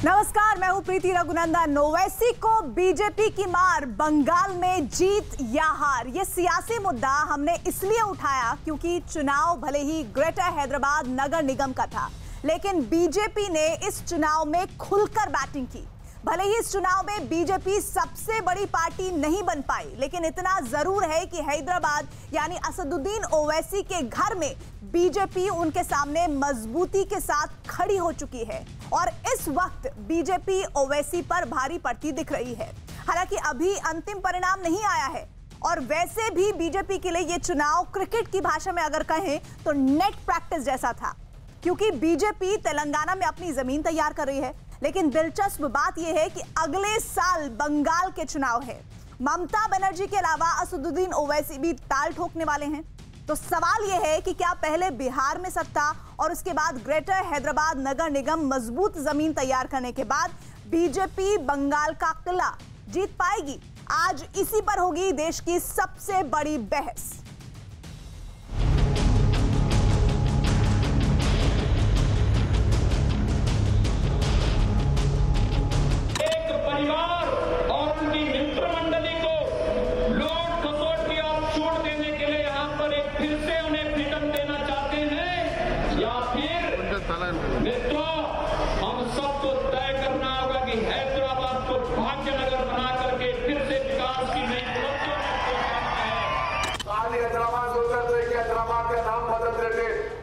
नमस्कार, मैं हूं प्रीति रघुनंदन। ओवैसी को बीजेपी की मार, बंगाल में जीत या हार, ये सियासी मुद्दा हमने इसलिए उठाया क्योंकि चुनाव भले ही ग्रेटर हैदराबाद नगर निगम का था, लेकिन बीजेपी ने इस चुनाव में खुलकर बैटिंग की। भले ही इस चुनाव में बीजेपी सबसे बड़ी पार्टी नहीं बन पाई, लेकिन इतना जरूर है कि हैदराबाद यानी असदुद्दीन ओवैसी के घर में बीजेपी उनके सामने मजबूती के साथ खड़ी हो चुकी है और इस वक्त बीजेपी ओवैसी पर भारी पड़ती दिख रही है। हालांकि अभी अंतिम परिणाम नहीं आया है और वैसे भी बीजेपी के लिए यह चुनाव क्रिकेट की भाषा में अगर कहें तो नेट प्रैक्टिस जैसा था, क्योंकि बीजेपी तेलंगाना में अपनी जमीन तैयार कर रही है। लेकिन दिलचस्प बात यह है कि अगले साल बंगाल के चुनाव है। ममता बनर्जी के अलावा असदुद्दीन ओवैसी भी ताल ठोकने वाले हैं। तो सवाल यह है कि क्या पहले बिहार में सत्ता और उसके बाद ग्रेटर हैदराबाद नगर निगम मजबूत जमीन तैयार करने के बाद बीजेपी बंगाल का किला जीत पाएगी? आज इसी पर होगी देश की सबसे बड़ी बहस।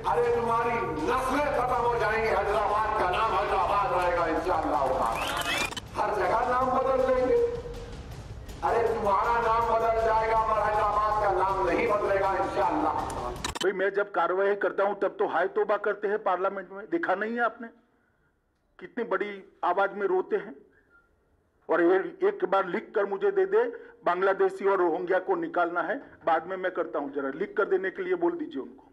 अरे तुम्हारी नस्लें खत्म हो जाएंगी, हैदराबाद का नाम हैदराबाद रहेगा इंशाअल्लाह। हर जगह नाम बदल देंगे। अरे तुम्हारा नाम बदल जाएगा पर हैदराबाद का नाम नहीं बदलेगा इंशाअल्लाह। भाई मैं जब कार्रवाई करता हूं तब तो हाय तौबा करते हैं पार्लियामेंट में, देखा नहीं है आपने? कितनी बड़ी आवाज में रोते हैं। और एक बार लिख कर मुझे दे दे, बांग्लादेशी और रोहिंग्या को निकालना है, बाद में मैं करता हूं। जरा लिख कर देने के लिए बोल दीजिए उनको।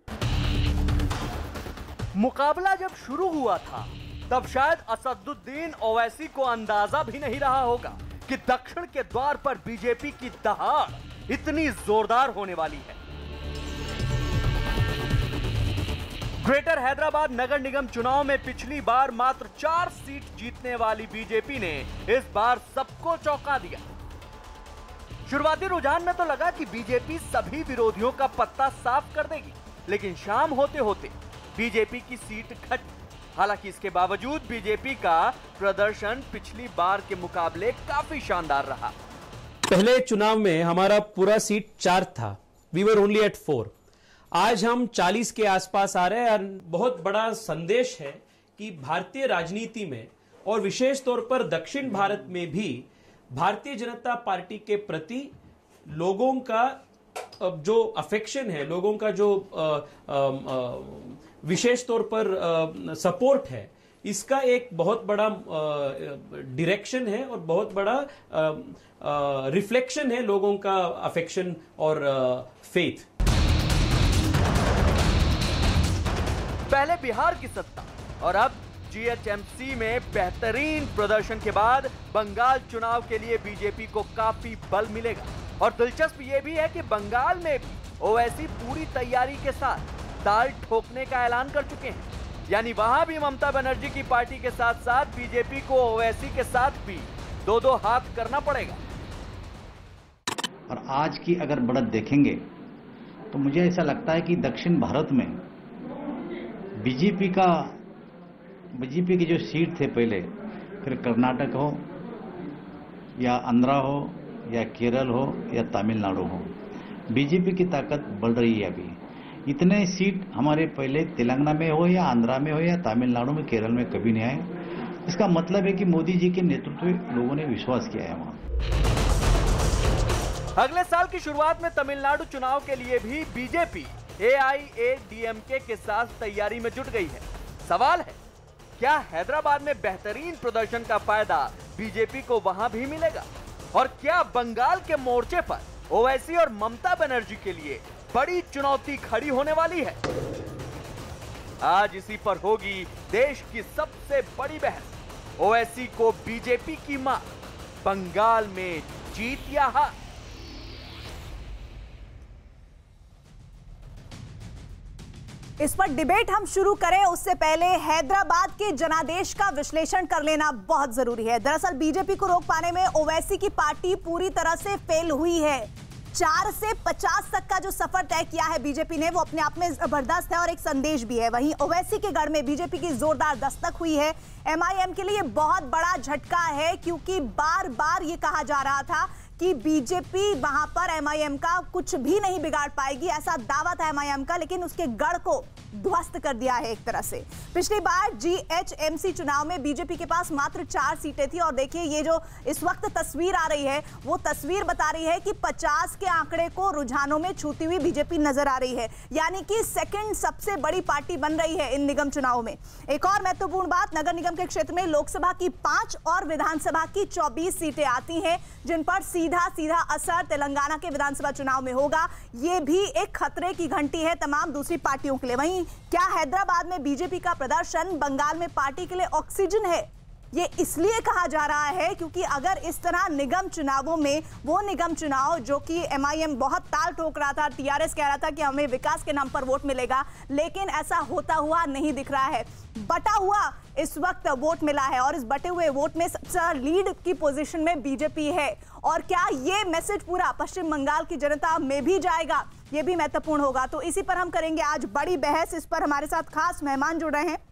मुकाबला जब शुरू हुआ था तब शायद असदुद्दीन ओवैसी को अंदाजा भी नहीं रहा होगा कि दक्षिण के द्वार पर बीजेपी की दहाड़ इतनी जोरदार होने वाली है। ग्रेटर हैदराबाद नगर निगम चुनाव में पिछली बार मात्र 4 सीट जीतने वाली बीजेपी ने इस बार सबको चौंका दिया। शुरुआती रुझान में तो लगा कि बीजेपी सभी विरोधियों का पत्ता साफ कर देगी, लेकिन शाम होते होते बीजेपी की सीट घट। हालांकि इसके बावजूद बीजेपी का प्रदर्शन पिछली बार के मुकाबले काफी शानदार रहा। पहले चुनाव में हमारा पूरा सीट 4 था, वी वर ओनली एट 4। आज हम 40 के आसपास आ रहे हैं और बहुत बड़ा संदेश है कि भारतीय राजनीति में और विशेष तौर पर दक्षिण भारत में भी भारतीय जनता पार्टी के प्रति लोगों का जो अफेक्शन है, लोगों का जो विशेष तौर पर सपोर्ट है, इसका एक बहुत बड़ा डायरेक्शन है और बहुत बड़ा रिफ्लेक्शन है लोगों का अफेक्शन और फेथ। पहले बिहार की सत्ता और अब जीएचएमसी में बेहतरीन प्रदर्शन के बाद बंगाल चुनाव के लिए बीजेपी को काफी बल मिलेगा। और दिलचस्प यह भी है कि बंगाल में भी ओवैसी पूरी तैयारी के साथ ताल ठोकने का ऐलान कर चुके हैं। यानी वहां भी ममता बनर्जी की पार्टी के साथ साथ बीजेपी को ओवैसी के साथ भी दो हाथ करना पड़ेगा। और आज की अगर बढ़त देखेंगे तो मुझे ऐसा लगता है कि दक्षिण भारत में बीजेपी की जो सीट थे पहले, फिर कर्नाटक हो या आंध्रा हो या केरल हो या तमिलनाडु हो, बीजेपी की ताकत बढ़ रही है। अभी इतने सीट हमारे पहले तेलंगाना में हो या आंध्रा में हो या तमिलनाडु में, केरल में कभी नहीं आए। इसका मतलब है कि मोदी जी के नेतृत्व में लोगों ने विश्वास किया है वहां। अगले साल की शुरुआत में तमिलनाडु चुनाव के लिए भी बीजेपी एआईएडीएमके के साथ तैयारी में जुट गई है। सवाल है, क्या हैदराबाद में बेहतरीन प्रदर्शन का फायदा बीजेपी को वहां भी मिलेगा? और क्या बंगाल के मोर्चे पर ओवैसी और ममता बनर्जी के लिए बड़ी चुनौती खड़ी होने वाली है? आज इसी पर होगी देश की सबसे बड़ी बहस। ओवैसी को बीजेपी की मार, बंगाल में जीत या हार? इस पर डिबेट हम शुरू करें उससे पहले हैदराबाद के जनादेश का विश्लेषण कर लेना बहुत जरूरी है। दरअसल बीजेपी को रोक पाने में ओवैसी की पार्टी पूरी तरह से फेल हुई है। 4 से 50 तक का जो सफर तय किया है बीजेपी ने, वो अपने आप में जबरदस्त है और एक संदेश भी है। वहीं ओवैसी के गढ़ में बीजेपी की जोरदार दस्तक हुई है। एमआईएम के लिए बहुत बड़ा झटका है, क्योंकि बार बार ये कहा जा रहा था कि बीजेपी वहां पर एमआईएम का कुछ भी नहीं बिगाड़ पाएगी, ऐसा दावा था एमआईएम का, लेकिन उसके गढ़ को ध्वस्त कर दिया है एक तरह से। पिछली बार जीएचएमसी चुनाव में बीजेपी के पास मात्र 4 सीटें थी, और देखिए ये जो इस वक्त तस्वीर आ रही है, वो तस्वीर बता रही है कि 50 के आंकड़े को रुझानों में छूती हुई बीजेपी नजर आ रही है, यानी कि सेकंड सबसे बड़ी पार्टी बन रही है इन निगम चुनाव में। एक और महत्वपूर्ण बात, नगर निगम के क्षेत्र में लोकसभा की 5 और विधानसभा की 24 सीटें आती हैं, जिन पर सीधा असर तेलंगाना के विधानसभा चुनाव में होगा। ये भी एक खतरे की घंटी है तमाम दूसरी पार्टियों के लिए। वहीं क्या हैदराबाद में बीजेपी का प्रदर्शन बंगाल में पार्टी के लिए ऑक्सीजन है? ये इसलिए कहा जा रहा है क्योंकि अगर इस तरह निगम चुनावों में, वो निगम चुनाव जो कि एमआईएम बहुत ताल ठोक रहा था, टीआरएस कह रहा था कि हमें विकास के नाम पर वोट मिलेगा, लेकिन ऐसा होता हुआ नहीं दिख रहा है। बटा हुआ इस वक्त वोट मिला है, और इस बटे हुए वोट में सबसे ज्यादा लीड की पोजीशन में बीजेपी है। और क्या ये मैसेज पूरा पश्चिम बंगाल की जनता में भी जाएगा, ये भी महत्वपूर्ण होगा। तो इसी पर हम करेंगे आज बड़ी बहस। इस पर हमारे साथ खास मेहमान जुड़ रहे हैं।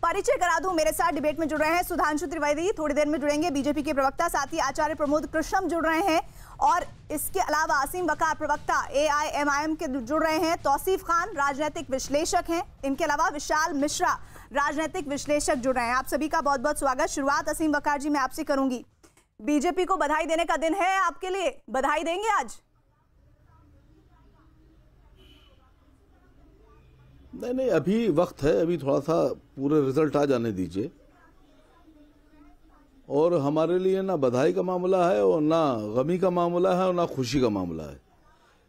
परिचय करा दूं, मेरे साथ डिबेट में जुड़ रहे हैं सुधांशु त्रिवेदी, थोड़ी देर में जुड़ेंगे बीजेपी के प्रवक्ता, साथ ही आचार्य प्रमोद कृष्णम जुड़ रहे हैं, और इसके अलावा असीम वकार प्रवक्ता एआईएमआईएम के जुड़ रहे हैं, तौसीफ खान राजनीतिक विश्लेषक हैं, इनके अलावा विशाल मिश्रा राजनीतिक विश्लेषक जुड़ रहे हैं। आप सभी का बहुत बहुत स्वागत। शुरुआत असीम वकार जी मैं आपसे करूंगी। बीजेपी को बधाई देने का दिन है आपके लिए, बधाई देंगे आज? नहीं, अभी वक्त है, अभी थोड़ा सा पूरे रिजल्ट आ जाने दीजिए। और हमारे लिए ना बधाई का मामला है, और ना गमी का मामला है, और ना खुशी का मामला है।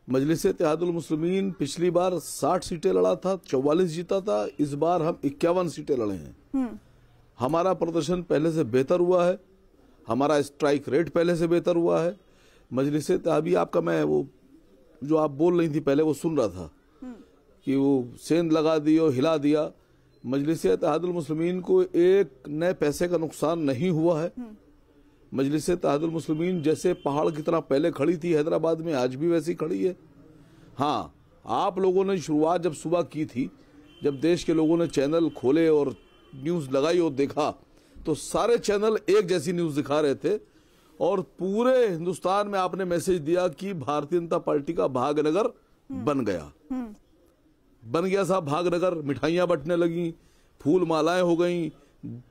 मजलिस-ए-इत्तेहादुल मुस्लिमीन पिछली बार 60 सीटें लड़ा था, 44 जीता था। इस बार हम 51 सीटें लड़े हैं। हमारा प्रदर्शन पहले से बेहतर हुआ है, हमारा स्ट्राइक रेट पहले से बेहतर हुआ है। मजलिस-ए-इत्तेहादी आपका, मैं वो जो आप बोल रही थी पहले वो सुन रहा था कि वो सेंध लगा दी और हिला दिया। मजलिस-ए-इत्तेहादुल मुस्लिमीन को एक नए पैसे का नुकसान नहीं हुआ है। मजलिस-ए-इत्तेहादुल मुस्लिमीन जैसे पहाड़ की तरह पहले खड़ी थी हैदराबाद में, आज भी वैसी खड़ी है। हाँ, आप लोगों ने शुरुआत जब सुबह की थी, जब देश के लोगों ने चैनल खोले और न्यूज़ लगाई और देखा, तो सारे चैनल एक जैसी न्यूज़ दिखा रहे थे, और पूरे हिंदुस्तान में आपने मैसेज दिया कि भारतीय जनता पार्टी का भागनगर बन गया। बन गया साहब भागनगर। मिठाइयाँ बंटने लगी, फूल मालाएं हो गई,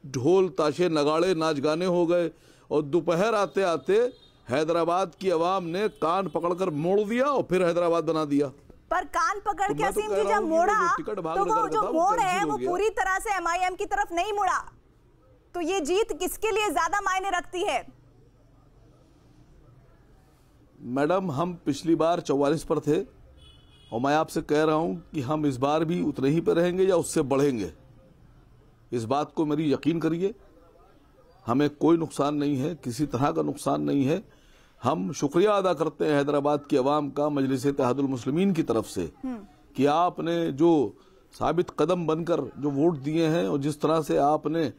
ढोल ताशे नगाड़े नाच गाने हो गए, और दोपहर आते आते हैदराबाद की आवाम ने कान पकड़कर मोड़ दिया और फिर हैदराबाद बना दिया। पर कान पकड़ के असीम जी जब मोड़ा, तो वो जो मोड़ है वो पूरी तरह से एमआईएम की तरफ नहीं मुड़ा। तो ये जीत किसके लिए ज्यादा मायने रखती है? मैडम, हम पिछली बार 44 पर थे, और मैं आपसे कह रहा हूं कि हम इस बार भी उतने ही पे रहेंगे या उससे बढ़ेंगे। इस बात को मेरी यकीन करिए, हमें कोई नुकसान नहीं है, किसी तरह का नुकसान नहीं है। हम शुक्रिया अदा करते हैं हैदराबाद की आवाम का, मजलिस-ए-इत्तेहादुल मुस्लिमीन की तरफ से, कि आपने जो साबित कदम बनकर जो वोट दिए हैं, और जिस तरह से आपने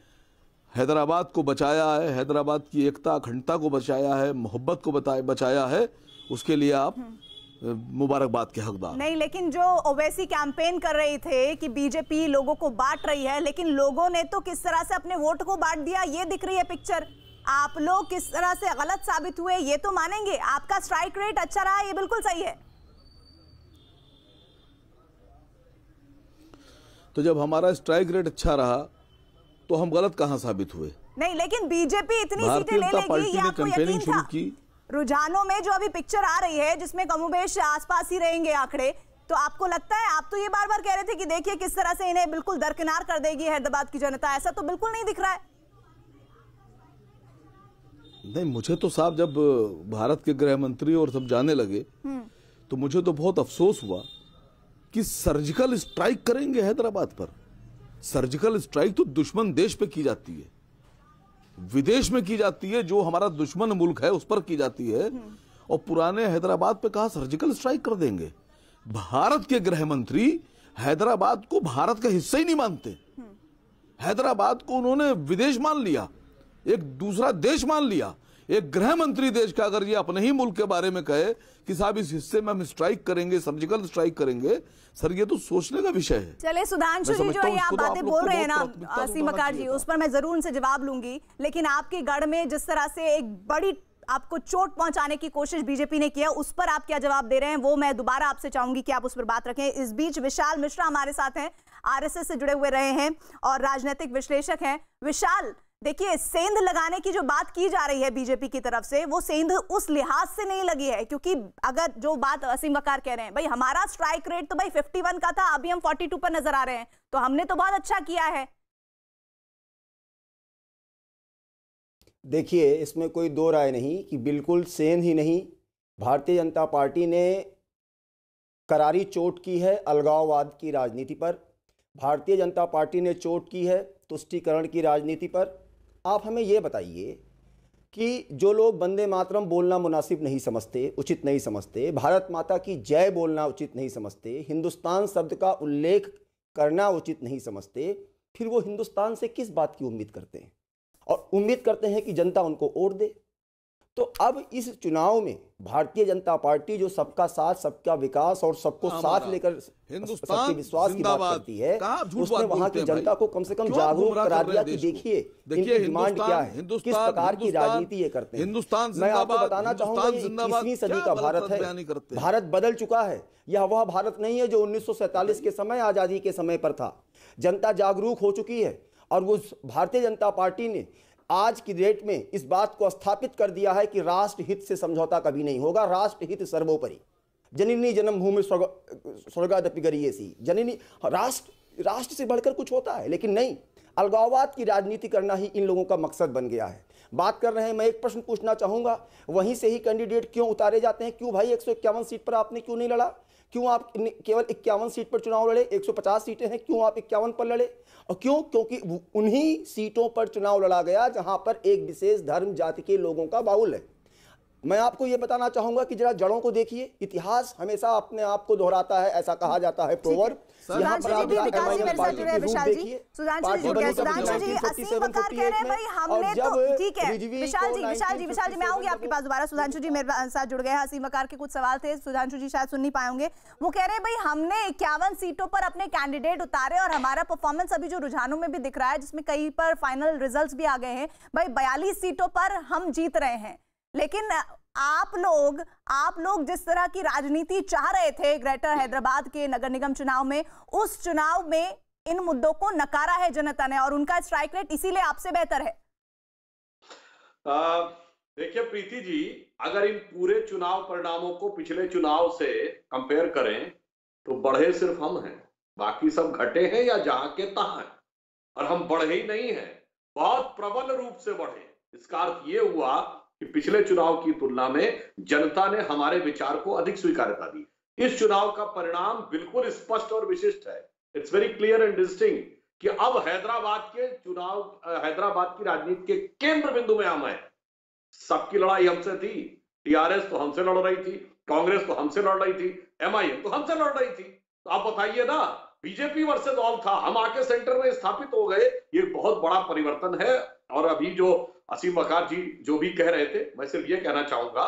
हैदराबाद को बचाया है, हैदराबाद की एकता अखंडता को बचाया है, मोहब्बत को बचाया है, उसके लिए आप मुबारकबाद के हकदार। नहीं, लेकिन जो ओवैसी कैंपेन कर रही थे कि बीजेपी लोगों को बांट रही है, लेकिन लोगों ने तो किस तरह से अपने वोट को बांट दिया, ये दिख रही है पिक्चर। आप लोग किस तरह से गलत साबित हुए ये तो मानेंगे। आपका स्ट्राइक रेट अच्छा रहा, ये बिल्कुल सही है। तो जब हमारा स्ट्राइक रेट अच्छा रहा तो हम गलत कहां साबित हुए? नहीं, लेकिन बीजेपी इतनी सीटें ले लेगी, ये आपको यकीन था? रुझानों में जो अभी पिक्चर आ रही है, जिसमें कमोबेश आसपास ही रहेंगे आंकड़े, तो आपको लगता है, आप तो ये बार बार कह रहे थे कि देखिए किस तरह से इन्हें बिल्कुल दरकिनार कर देगी हैदराबाद की जनता, ऐसा तो बिल्कुल नहीं दिख रहा है। नहीं, मुझे तो साहब जब भारत के गृह मंत्री और सब जाने लगे तो मुझे तो बहुत अफसोस हुआ कि सर्जिकल स्ट्राइक करेंगे हैदराबाद पर। सर्जिकल स्ट्राइक तो दुश्मन देश पे की जाती है, विदेश में की जाती है, जो हमारा दुश्मन मुल्क है उस पर की जाती है, और पुराने हैदराबाद पे कहा सर्जिकल स्ट्राइक कर देंगे। भारत के गृह मंत्री हैदराबाद को भारत का हिस्सा ही नहीं मानते। हैदराबाद को उन्होंने विदेश मान लिया, एक दूसरा देश मान लिया। एक गृह मंत्री देश का अगर ये अपने ही मुल्क के बारे में कहे कि साहब इस हिस्से में हम स्ट्राइक करेंगे, सर्जिकल स्ट्राइक करेंगे, सर ये तो सोचने का विषय है। चलिए सुधांशु जी, जो ये आप बातें बोल रहे हैं ना असीम वकार जी, उस पर मैं जरूर उनसे जवाब लूंगी, लेकिन आपके गढ़ में जिस तरह से एक बड़ी आपको चोट पहुंचाने की कोशिश बीजेपी ने किया, उस पर आप क्या जवाब दे रहे हैं, वो मैं दोबारा आपसे चाहूंगी कि आप उस पर बात रखें। इस बीच विशाल मिश्रा हमारे साथ हैं, आरएसएस से जुड़े हुए रहे हैं और राजनीतिक विश्लेषक हैं। विशाल, देखिए, सेंध लगाने की जो बात की जा रही है बीजेपी की तरफ से, वो सेंध उस लिहाज से नहीं लगी है, क्योंकि अगर जो बात असीम वकार कह रहे हैं, भाई हमारा स्ट्राइक रेट तो भाई 51 का था, अभी हम 42 पर नजर आ रहे हैं, तो हमने तो बहुत अच्छा किया है। देखिए, इसमें कोई दो राय नहीं कि बिल्कुल सेंध ही नहीं, भारतीय जनता पार्टी ने करारी चोट की है अलगाववाद की राजनीति पर, भारतीय जनता पार्टी ने चोट की है तुष्टीकरण की राजनीति पर। आप हमें ये बताइए कि जो लोग वंदे मातरम बोलना मुनासिब नहीं समझते, उचित नहीं समझते, भारत माता की जय बोलना उचित नहीं समझते, हिंदुस्तान शब्द का उल्लेख करना उचित नहीं समझते, फिर वो हिंदुस्तान से किस बात की उम्मीद करते हैं? और उम्मीद करते हैं कि जनता उनको वोट दे। तो अब इस चुनाव में भारतीय जनता पार्टी जो सबका साथ, सबका विकास और सबको साथ लेकर सबके विश्वास की बात करती है, उसने वहां की जनता को कम से कम जागरूक करा दिया कि देखिए इनकी डिमांड क्या है, किस प्रकार की राजनीति ये करते हैं। मैं आपको बताना चाहूंगा, ये 21वीं सदी का भारत है, भारत बदल चुका है। यह वह भारत नहीं है जो 1947 के समय, आजादी के समय पर था। जनता जागरूक हो चुकी है और वो भारतीय जनता पार्टी ने आज की डेट में इस बात को स्थापित कर दिया है कि राष्ट्र हित से समझौता कभी नहीं होगा, राष्ट्र हित सर्वोपरि। जननी जन्मभूमि स्वर्गादपि गरीयसी, जननी राष्ट्र से बढ़कर कुछ होता है, लेकिन नहीं, अलगाववाद की राजनीति करना ही इन लोगों का मकसद बन गया है। बात कर रहे हैं, मैं एक प्रश्न पूछना चाहूंगा, वहीं से ही कैंडिडेट क्यों उतारे जाते हैं? क्यों भाई 151 सीट पर आपने क्यों नहीं लड़ा? क्यों आप केवल 51 सीट पर चुनाव लड़े? 150 सीटें हैं, क्यों आप 51 पर लड़े? और क्यों? क्योंकि उन्हीं सीटों पर चुनाव लड़ा गया जहां पर एक विशेष धर्म जाति के लोगों का बाहुल्य है। मैं आपको यह बताना चाहूंगा कि जरा जड़ों को देखिए, इतिहास हमेशा अपने आप को दोहराता है, ऐसा कहा जाता है प्रोवर्ब। सुधांशु जी, विशाल जी मेरे साथ जुड़े हैं, विशाल जी, सुधांशु जी, असीम वकार कह रहे हैं भाई हमने तो, ठीक है विशाल जी मैं आऊंगी आपके पास दोबारा। सुधांशु जी मेरे साथ जुड़ गए हैं, असीम वकार के कुछ सवाल थे, सुधांशु जी शायद सुन नहीं पाए होंगे। वो कह रहे हैं भाई हमने 51 सीटों पर अपने कैंडिडेट उतारे और हमारा परफॉर्मेंस अभी जो रुझानों में भी दिख रहा है, जिसमें कई पर फाइनल रिजल्ट्स भी आ गए हैं, भाई 42 सीटों पर हम जीत रहे हैं। लेकिन आप लोग जिस तरह की राजनीति चाह रहे थे ग्रेटर हैदराबाद के नगर निगम चुनाव में, उस चुनाव में इन मुद्दों को नकारा है जनता ने और उनका स्ट्राइक रेट इसीलिए आपसे बेहतर है। देखिए प्रीति जी, अगर इन पूरे चुनाव परिणामों को पिछले चुनाव से कंपेयर करें तो बढ़े सिर्फ हम हैं, बाकी सब घटे हैं या जहां के तहां हैं, और हम बढ़े ही नहीं हैं, बहुत प्रबल रूप से बढ़े। इसका अर्थ ये हुआ कि पिछले चुनाव की तुलना में जनता ने हमारे विचार को अधिक स्वीकार्यता दी। इस चुनाव का परिणाम बिल्कुल स्पष्ट और विशिष्ट है, it's very clear and distinct कि अब हैदराबाद की राजनीति के केंद्र बिंदु में हम हैं। सबकी लड़ाई हमसे थी, टीआरएस तो हमसे लड़ रही थी, कांग्रेस तो हमसे लड़ रही थी, एमआईएम तो हमसे लड़ रही थी। तो आप बताइए ना, बीजेपी वर्सेस ऑल था, हम आके सेंटर में स्थापित हो गए। ये बहुत बड़ा परिवर्तन है। और अभी जो असीम वकार जी जो भी कह रहे थे, मैं सिर्फ ये कहना चाहूंगा,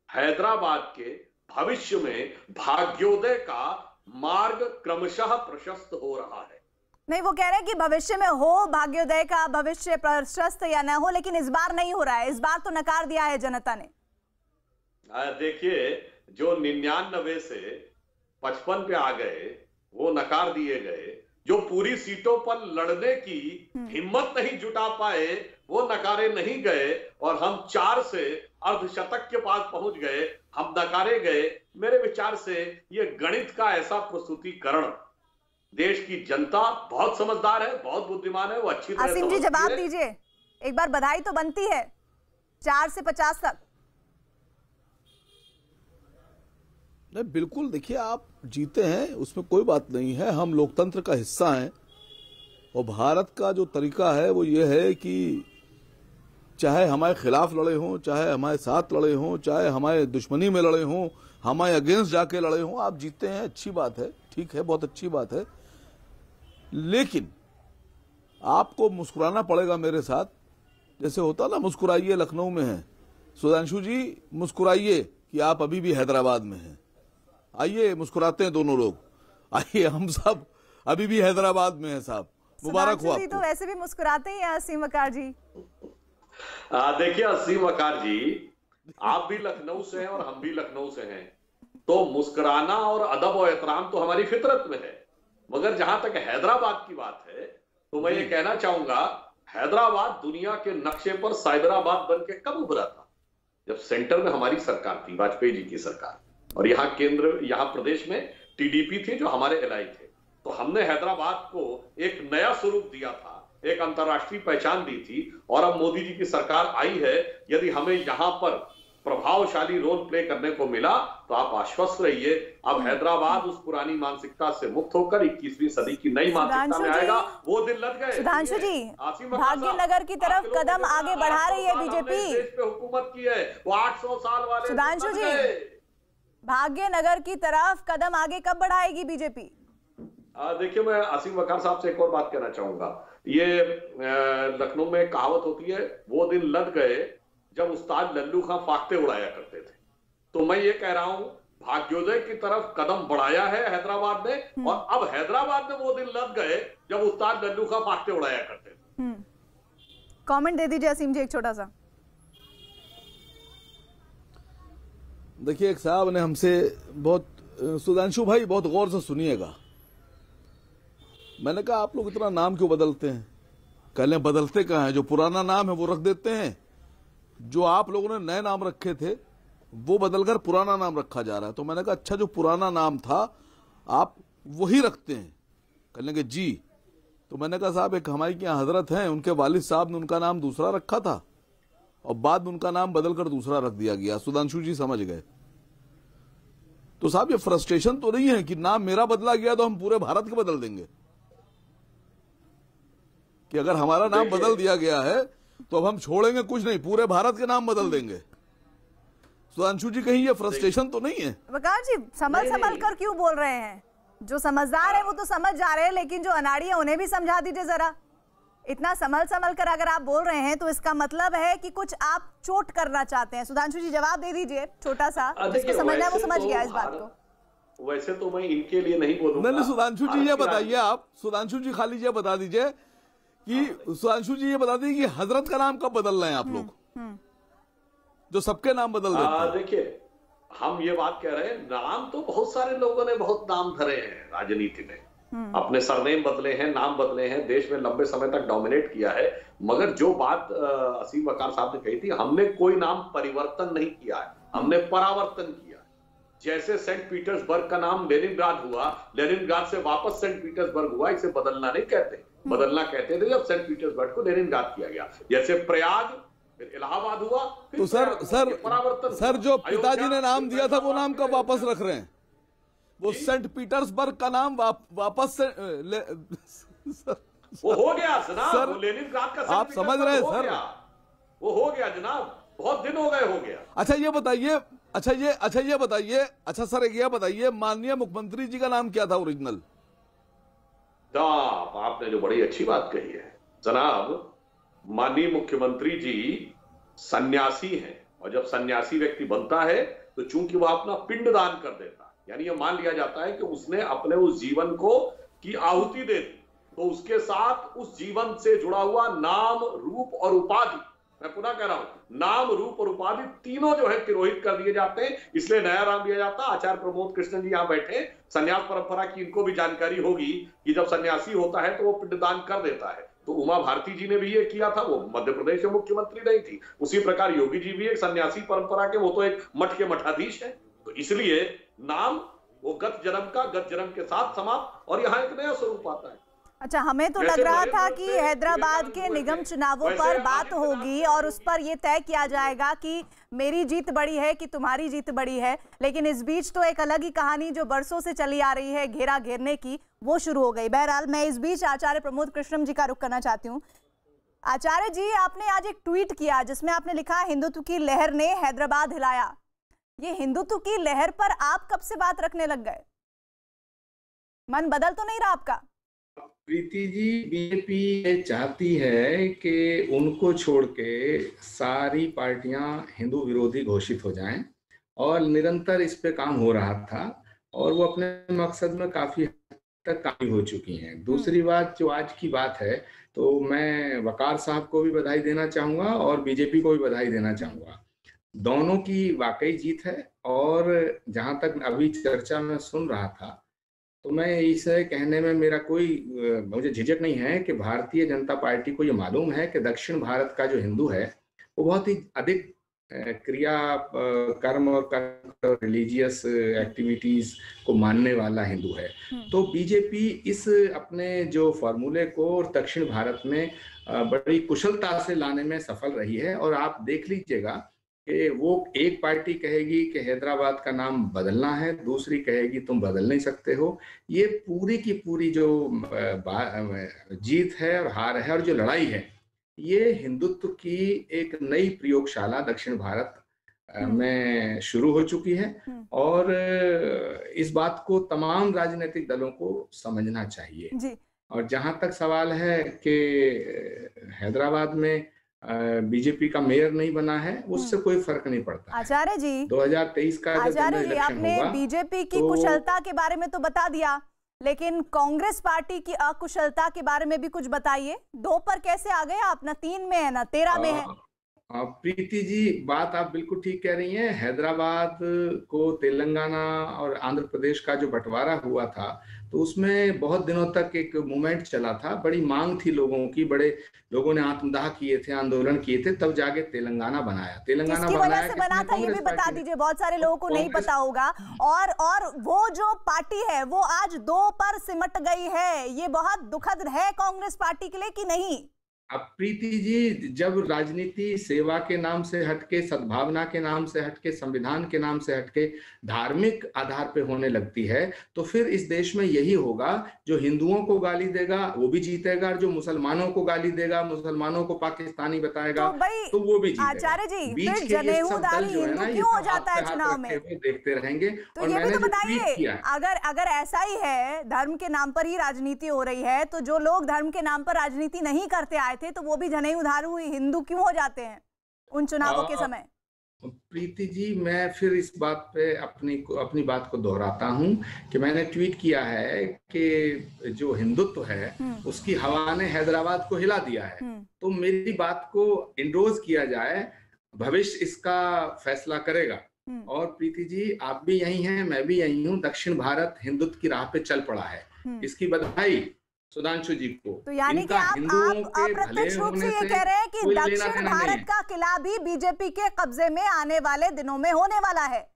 हैदराबाद के भविष्य में भाग्योदय का मार्ग क्रमशः प्रशस्त हो रहा है। नहीं, वो कह रहे हैं कि भविष्य में हो भाग्योदय का भविष्य प्रशस्त या ना हो, लेकिन इस बार नहीं हो रहा है, इस बार तो नकार दिया है जनता ने। देखिए, जो 99 से 55 पे आ गए वो नकार दिए गए, जो पूरी सीटों पर लड़ने की हिम्मत नहीं जुटा पाए वो नकारे नहीं गए, और हम 4 से अर्धशतक के पास पहुंच गए, हम नकारे गए। मेरे विचार से ये गणित का ऐसा प्रस्तुतिकरण, देश की जनता बहुत समझदार है, बहुत बुद्धिमान है, वो अच्छी तरह असीम जी जवाब दीजिए, एक बार बधाई तो बनती है 4 से 50 तक। नहीं, बिल्कुल, देखिए आप जीते हैं उसमें कोई बात नहीं है, हम लोकतंत्र का हिस्सा हैं और भारत का जो तरीका है वो ये है कि चाहे हमारे खिलाफ लड़े हों, चाहे हमारे साथ लड़े हों, चाहे हमारे दुश्मनी में लड़े हों, हमारे अगेंस्ट जाके लड़े हों, आप जीते हैं, अच्छी बात है, ठीक है, बहुत अच्छी बात है, लेकिन आपको मुस्कुराना पड़ेगा मेरे साथ। जैसे होता ना, मुस्कुराइए लखनऊ में है, सुधांशु जी मुस्कुराइए कि आप अभी भी हैदराबाद में हैं। आइए मुस्कुराते हैं दोनों लोग, आइए, हम सब अभी भी हैदराबाद में हैं साहब, मुबारक हो आपको। तो वैसे भी मुस्कुराते ही हैं असीम वकार जी। देखिए असीम वकार जी, आप भी लखनऊ से हैं और हम भी लखनऊ से हैं, तो मुस्कुराना और अदब और एहतराम तो हमारी फितरत में है। मगर जहां तक हैदराबाद की बात है तो मैं ये कहना चाहूंगा, हैदराबाद दुनिया के नक्शे पर साइबराबाद बन के कब उभरा था? जब सेंटर में हमारी सरकार थी, वाजपेयी जी की सरकार, और यहाँ प्रदेश में टीडीपी थी जो हमारे एलआई थे। तो हमने हैदराबाद को एक नया स्वरूप दिया था, एक अंतर्राष्ट्रीय पहचान दी थी, और अब मोदी जी की सरकार आई है। यदि हमें यहाँ पर प्रभावशाली रोल प्ले करने को मिला तो आप आश्वस्त रहिए, अब हैदराबाद उस पुरानी मानसिकता से मुक्त होकर 21वीं सदी की नई मानसिकता में आएगा। वो दिन लग गए। सुधांशु जी, भाग्यनगर की तरफ कदम आगे बढ़ा रही है बीजेपी। देश पे हुकूमत की है, वो 800 साल वाले। सुधांशु जी, भाग्यनगर की तरफ कदम आगे कब बढ़ाएगी बीजेपी? देखिए, मैं असीम वकार साहब से एक और बात कहना चाहूंगा। ये लखनऊ में कहावत होती है, वो दिन लद गए जब उस्ताद लल्लू खां फाख्ते उड़ाया करते थे। तो मैं ये कह रहा हूं, भाग्योदय की तरफ कदम बढ़ाया है हैदराबाद ने, और अब हैदराबाद में वो दिन लद गए जब उस्ताद लल्लू खां फाख्ते उड़ाया करते थे। कमेंट दे दीजिए असीम जी एक छोटा सा। देखिए, एक साहब ने हमसे बहुत, सुधांशु भाई बहुत गौर से सुनिएगा, मैंने कहा आप लोग इतना नाम क्यों बदलते हैं? कहले बदलते कहाँ हैं, जो पुराना नाम है वो रख देते हैं, जो आप लोगों ने नए नाम रखे थे वो बदलकर पुराना नाम रखा जा रहा है। तो मैंने कहा अच्छा, जो पुराना नाम था आप वही रखते हैं? कहने के जी। तो मैंने कहा साहब, एक हमारी यहाँ हजरत हैं, उनके वालिद साहब ने उनका नाम दूसरा रखा था और बाद में उनका नाम बदलकर दूसरा रख दिया गया। सुधांशु जी समझ गए। तो साहब, ये फ्रस्ट्रेशन तो नहीं है कि नाम मेरा बदला गया तो हम पूरे भारत के बदल देंगे, कि अगर हमारा नाम बदल दिया गया है तो अब हम छोड़ेंगे कुछ नहीं, पूरे भारत के नाम बदल देंगे। सुधांशु जी, कहीं ये फ्रस्ट्रेशन तो नहीं है? वकार जी, संभल कर क्यों बोल रहे हैं? जो समझदार है वो तो समझ जा रहे हैं, लेकिन जो अनाड़ी है उन्हें भी समझा दीजिए जरा। इतना संभल कर अगर आप बोल रहे हैं तो इसका मतलब है कि कुछ आप चोट करना चाहते हैं। सुधांशु जी जवाब दे दीजिए छोटा सा, जिसको समझना है वो समझ गया इस बात को। वैसे तो मैं इनके लिए नहीं बोलूंगा। नहीं, सुधांशु जी ये बताइए, आप सुधांशु जी खाली ये बता दीजिए कि सुधांशु जी ये बता दीजिए कि हजरत का नाम कब बदल रहे हैं आप लोग, जो सबके नाम बदल देते हैं? देखिए, हम ये बात कह रहे हैं, नाम तो बहुत सारे लोगों ने बहुत नाम धरे हैं राजनीति में, अपने सरनेम बदले हैं, नाम बदले हैं, देश में लंबे समय तक डोमिनेट किया है। मगर जो बात असीम वकार साहब ने कही थी, हमने कोई नाम परिवर्तन नहीं किया है, हमने परावर्तन किया। जैसे सेंट पीटर्सबर्ग का नाम लेनिनग्राड हुआ, लेनिनग्राड से वापस सेंट पीटर्सबर्ग हुआ, इसे बदलना नहीं कहते, बदलना कहते थे जब सेंट पीटर्सबर्ग को लेनिनग्राड किया गया। जैसे प्रयाग, फिर इलाहाबाद हुआ, फिर सर जो पिताजी ने नाम दिया था वो नाम कब वापस रख रहे हैं? वो सेंट पीटर्सबर्ग का नाम वापस से वो हो गया जनाब, वो लेनिनग्राड का, आप समझ रहे हैं सर, वो हो गया जनाब, बहुत दिन हो गए, हो गया। अच्छा ये बताइए, अच्छा सर ये बताइए, माननीय मुख्यमंत्री जी का नाम क्या था ओरिजिनल? आपने जो बड़ी अच्छी बात कही है जनाब, माननीय मुख्यमंत्री जी सन्यासी हैं, और जब सन्यासी व्यक्ति बनता है तो चूंकि वह अपना पिंड दान कर देता है, यानी यह मान लिया जाता है कि उसने अपने उस जीवन को की आहुति दे दी, तो उसके साथ उस जीवन से जुड़ा हुआ नाम, रूप और उपाधि, मैं पुनः कह रहा हूं, नाम, रूप और उपाधि तीनों जो है तिरोहित कर दिए जाते हैं, इसलिए नया नाम दिया जाता है। आचार्य प्रमोद कृष्ण जी यहाँ बैठे, संन्यास परंपरा की इनको भी जानकारी होगी कि जब सन्यासी होता है तो वो पिंडदान कर देता है। तो उमा भारती जी ने भी ये किया था, वो मध्य प्रदेश के मुख्यमंत्री नहीं थी। उसी प्रकार योगी जी भी एक सन्यासी परंपरा के, वो तो एक मठ के मठाधीश है। तो इसलिए नाम वो गत जन्म के साथ समाप्त, और यहाँ एक नया स्वरूप आता है। अच्छा, हमें तो लग रहा था कि हैदराबाद के निगम चुनावों पर बात होगी और उस पर यह तय किया जाएगा कि मेरी जीत बड़ी है कि तुम्हारी जीत बड़ी है, लेकिन इस बीच तो एक अलग ही कहानी जो बरसों से चली आ रही है, घेरा घेरने की, वो शुरू हो गई। बहरहाल, मैं इस बीच आचार्य प्रमोद कृष्णम जी का रुख करना चाहती हूँ। आचार्य जी, आपने आज एक ट्वीट किया जिसमें आपने लिखा, हिंदुत्व की लहर ने हैदराबाद हिलाया। ये हिंदुत्व की लहर पर आप कब से बात रखने लग गए? मन बदल तो नहीं रहा आपका? प्रीति जी, बीजेपी ये चाहती है कि उनको छोड़ के सारी पार्टियां हिंदू विरोधी घोषित हो जाएं, और निरंतर इस पे काम हो रहा था और वो अपने मकसद में काफी हद तक कामयाब हो चुकी हैं। दूसरी बात, जो आज की बात है, तो मैं वकार साहब को भी बधाई देना चाहूंगा और बीजेपी को भी बधाई देना चाहूंगा। दोनों की वाकई जीत है। और जहां तक अभी चर्चा में सुन रहा था, तो मैं इसे कहने में मेरा मुझे झिझक नहीं है कि भारतीय जनता पार्टी को ये मालूम है कि दक्षिण भारत का जो हिंदू है वो बहुत ही अधिक क्रिया कर्म और रिलीजियस एक्टिविटीज को मानने वाला हिंदू है। तो बीजेपी इस अपने जो फॉर्मूले को और दक्षिण भारत में बड़ी कुशलता से लाने में सफल रही है। और आप देख लीजिएगा कि वो एक पार्टी कहेगी कि हैदराबाद का नाम बदलना है, दूसरी कहेगी तुम बदल नहीं सकते हो। ये पूरी की पूरी जो जीत है और हार है और जो लड़ाई है, ये हिंदुत्व की एक नई प्रयोगशाला दक्षिण भारत में शुरू हो चुकी है। और इस बात को तमाम राजनीतिक दलों को समझना चाहिए जी। और जहां तक सवाल है कि हैदराबाद में बीजेपी का मेयर नहीं बना है, उससे कोई फर्क नहीं पड़ता। आचार्य जी, 2023 का आचार्य जी, आपने बीजेपी की कुशलता के बारे में तो बता दिया, लेकिन कांग्रेस पार्टी की अकुशलता के बारे में भी कुछ बताइए। 2 पर कैसे आ गए आप? ना 3 में है ना 13 में है। प्रीति जी, बात आप बिल्कुल ठीक कह रही हैं। हैदराबाद को तेलंगाना और आंध्र प्रदेश का जो बंटवारा हुआ था, तो उसमें बहुत दिनों तक एक मूवमेंट चला था, बड़ी मांग थी लोगों की, बड़े लोगों ने आत्मदाह किए थे, आंदोलन किए थे, तब जाके तेलंगाना बनाया। तेलंगाना वजह से बना था, ये भी बता दीजिए, बहुत सारे लोगों को नहीं पता होगा। और वो जो पार्टी है वो आज 2 पर सिमट गई है, ये बहुत दुखद है कांग्रेस पार्टी के लिए कि नहीं? अब प्रीति जी, जब राजनीति सेवा के नाम से हटके, सद्भावना के नाम से हटके, संविधान के नाम से हटके धार्मिक आधार पे होने लगती है, तो फिर इस देश में यही होगा, जो हिंदुओं को गाली देगा वो भी जीतेगा, और जो मुसलमानों को गाली देगा, मुसलमानों को पाकिस्तानी बताएगा, तो वो भी जीतेगा। आचार्य जी, फिर जनेऊदारी हिंदू क्यों हो जाता है चुनाव में? देखते रहेंगे। तो ये भी तो बताइए, अगर ऐसा ही है, धर्म के नाम पर ही राजनीति हो रही है, तो जो लोग धर्म के नाम पर राजनीति नहीं करते आए थे, तो वो भी जनेऊदारू हिंदू क्यों हो जाते हैं उन चुनावों के समय? प्रीति जी, मैं फिर इस बात पे अपनी बात को दोहराता हूं कि मैंने ट्वीट किया है कि जो हिंदुत्व है उसकी हवा ने हैदराबाद को हिला दिया है। तो मेरी बात को इंडोर्स किया जाए, भविष्य इसका फैसला करेगा। और प्रीति जी, आप भी यही हैं, मैं भी यही हूँ, दक्षिण भारत हिंदुत्व की राह पे चल पड़ा है। इसकी बधाई सुधांशु जी को। तो यानी कि आप प्रत्यक्ष रूप से ये कह रहे हैं कि दक्षिण भारत का किला भी बीजेपी के कब्जे में आने वाले दिनों में होने वाला है?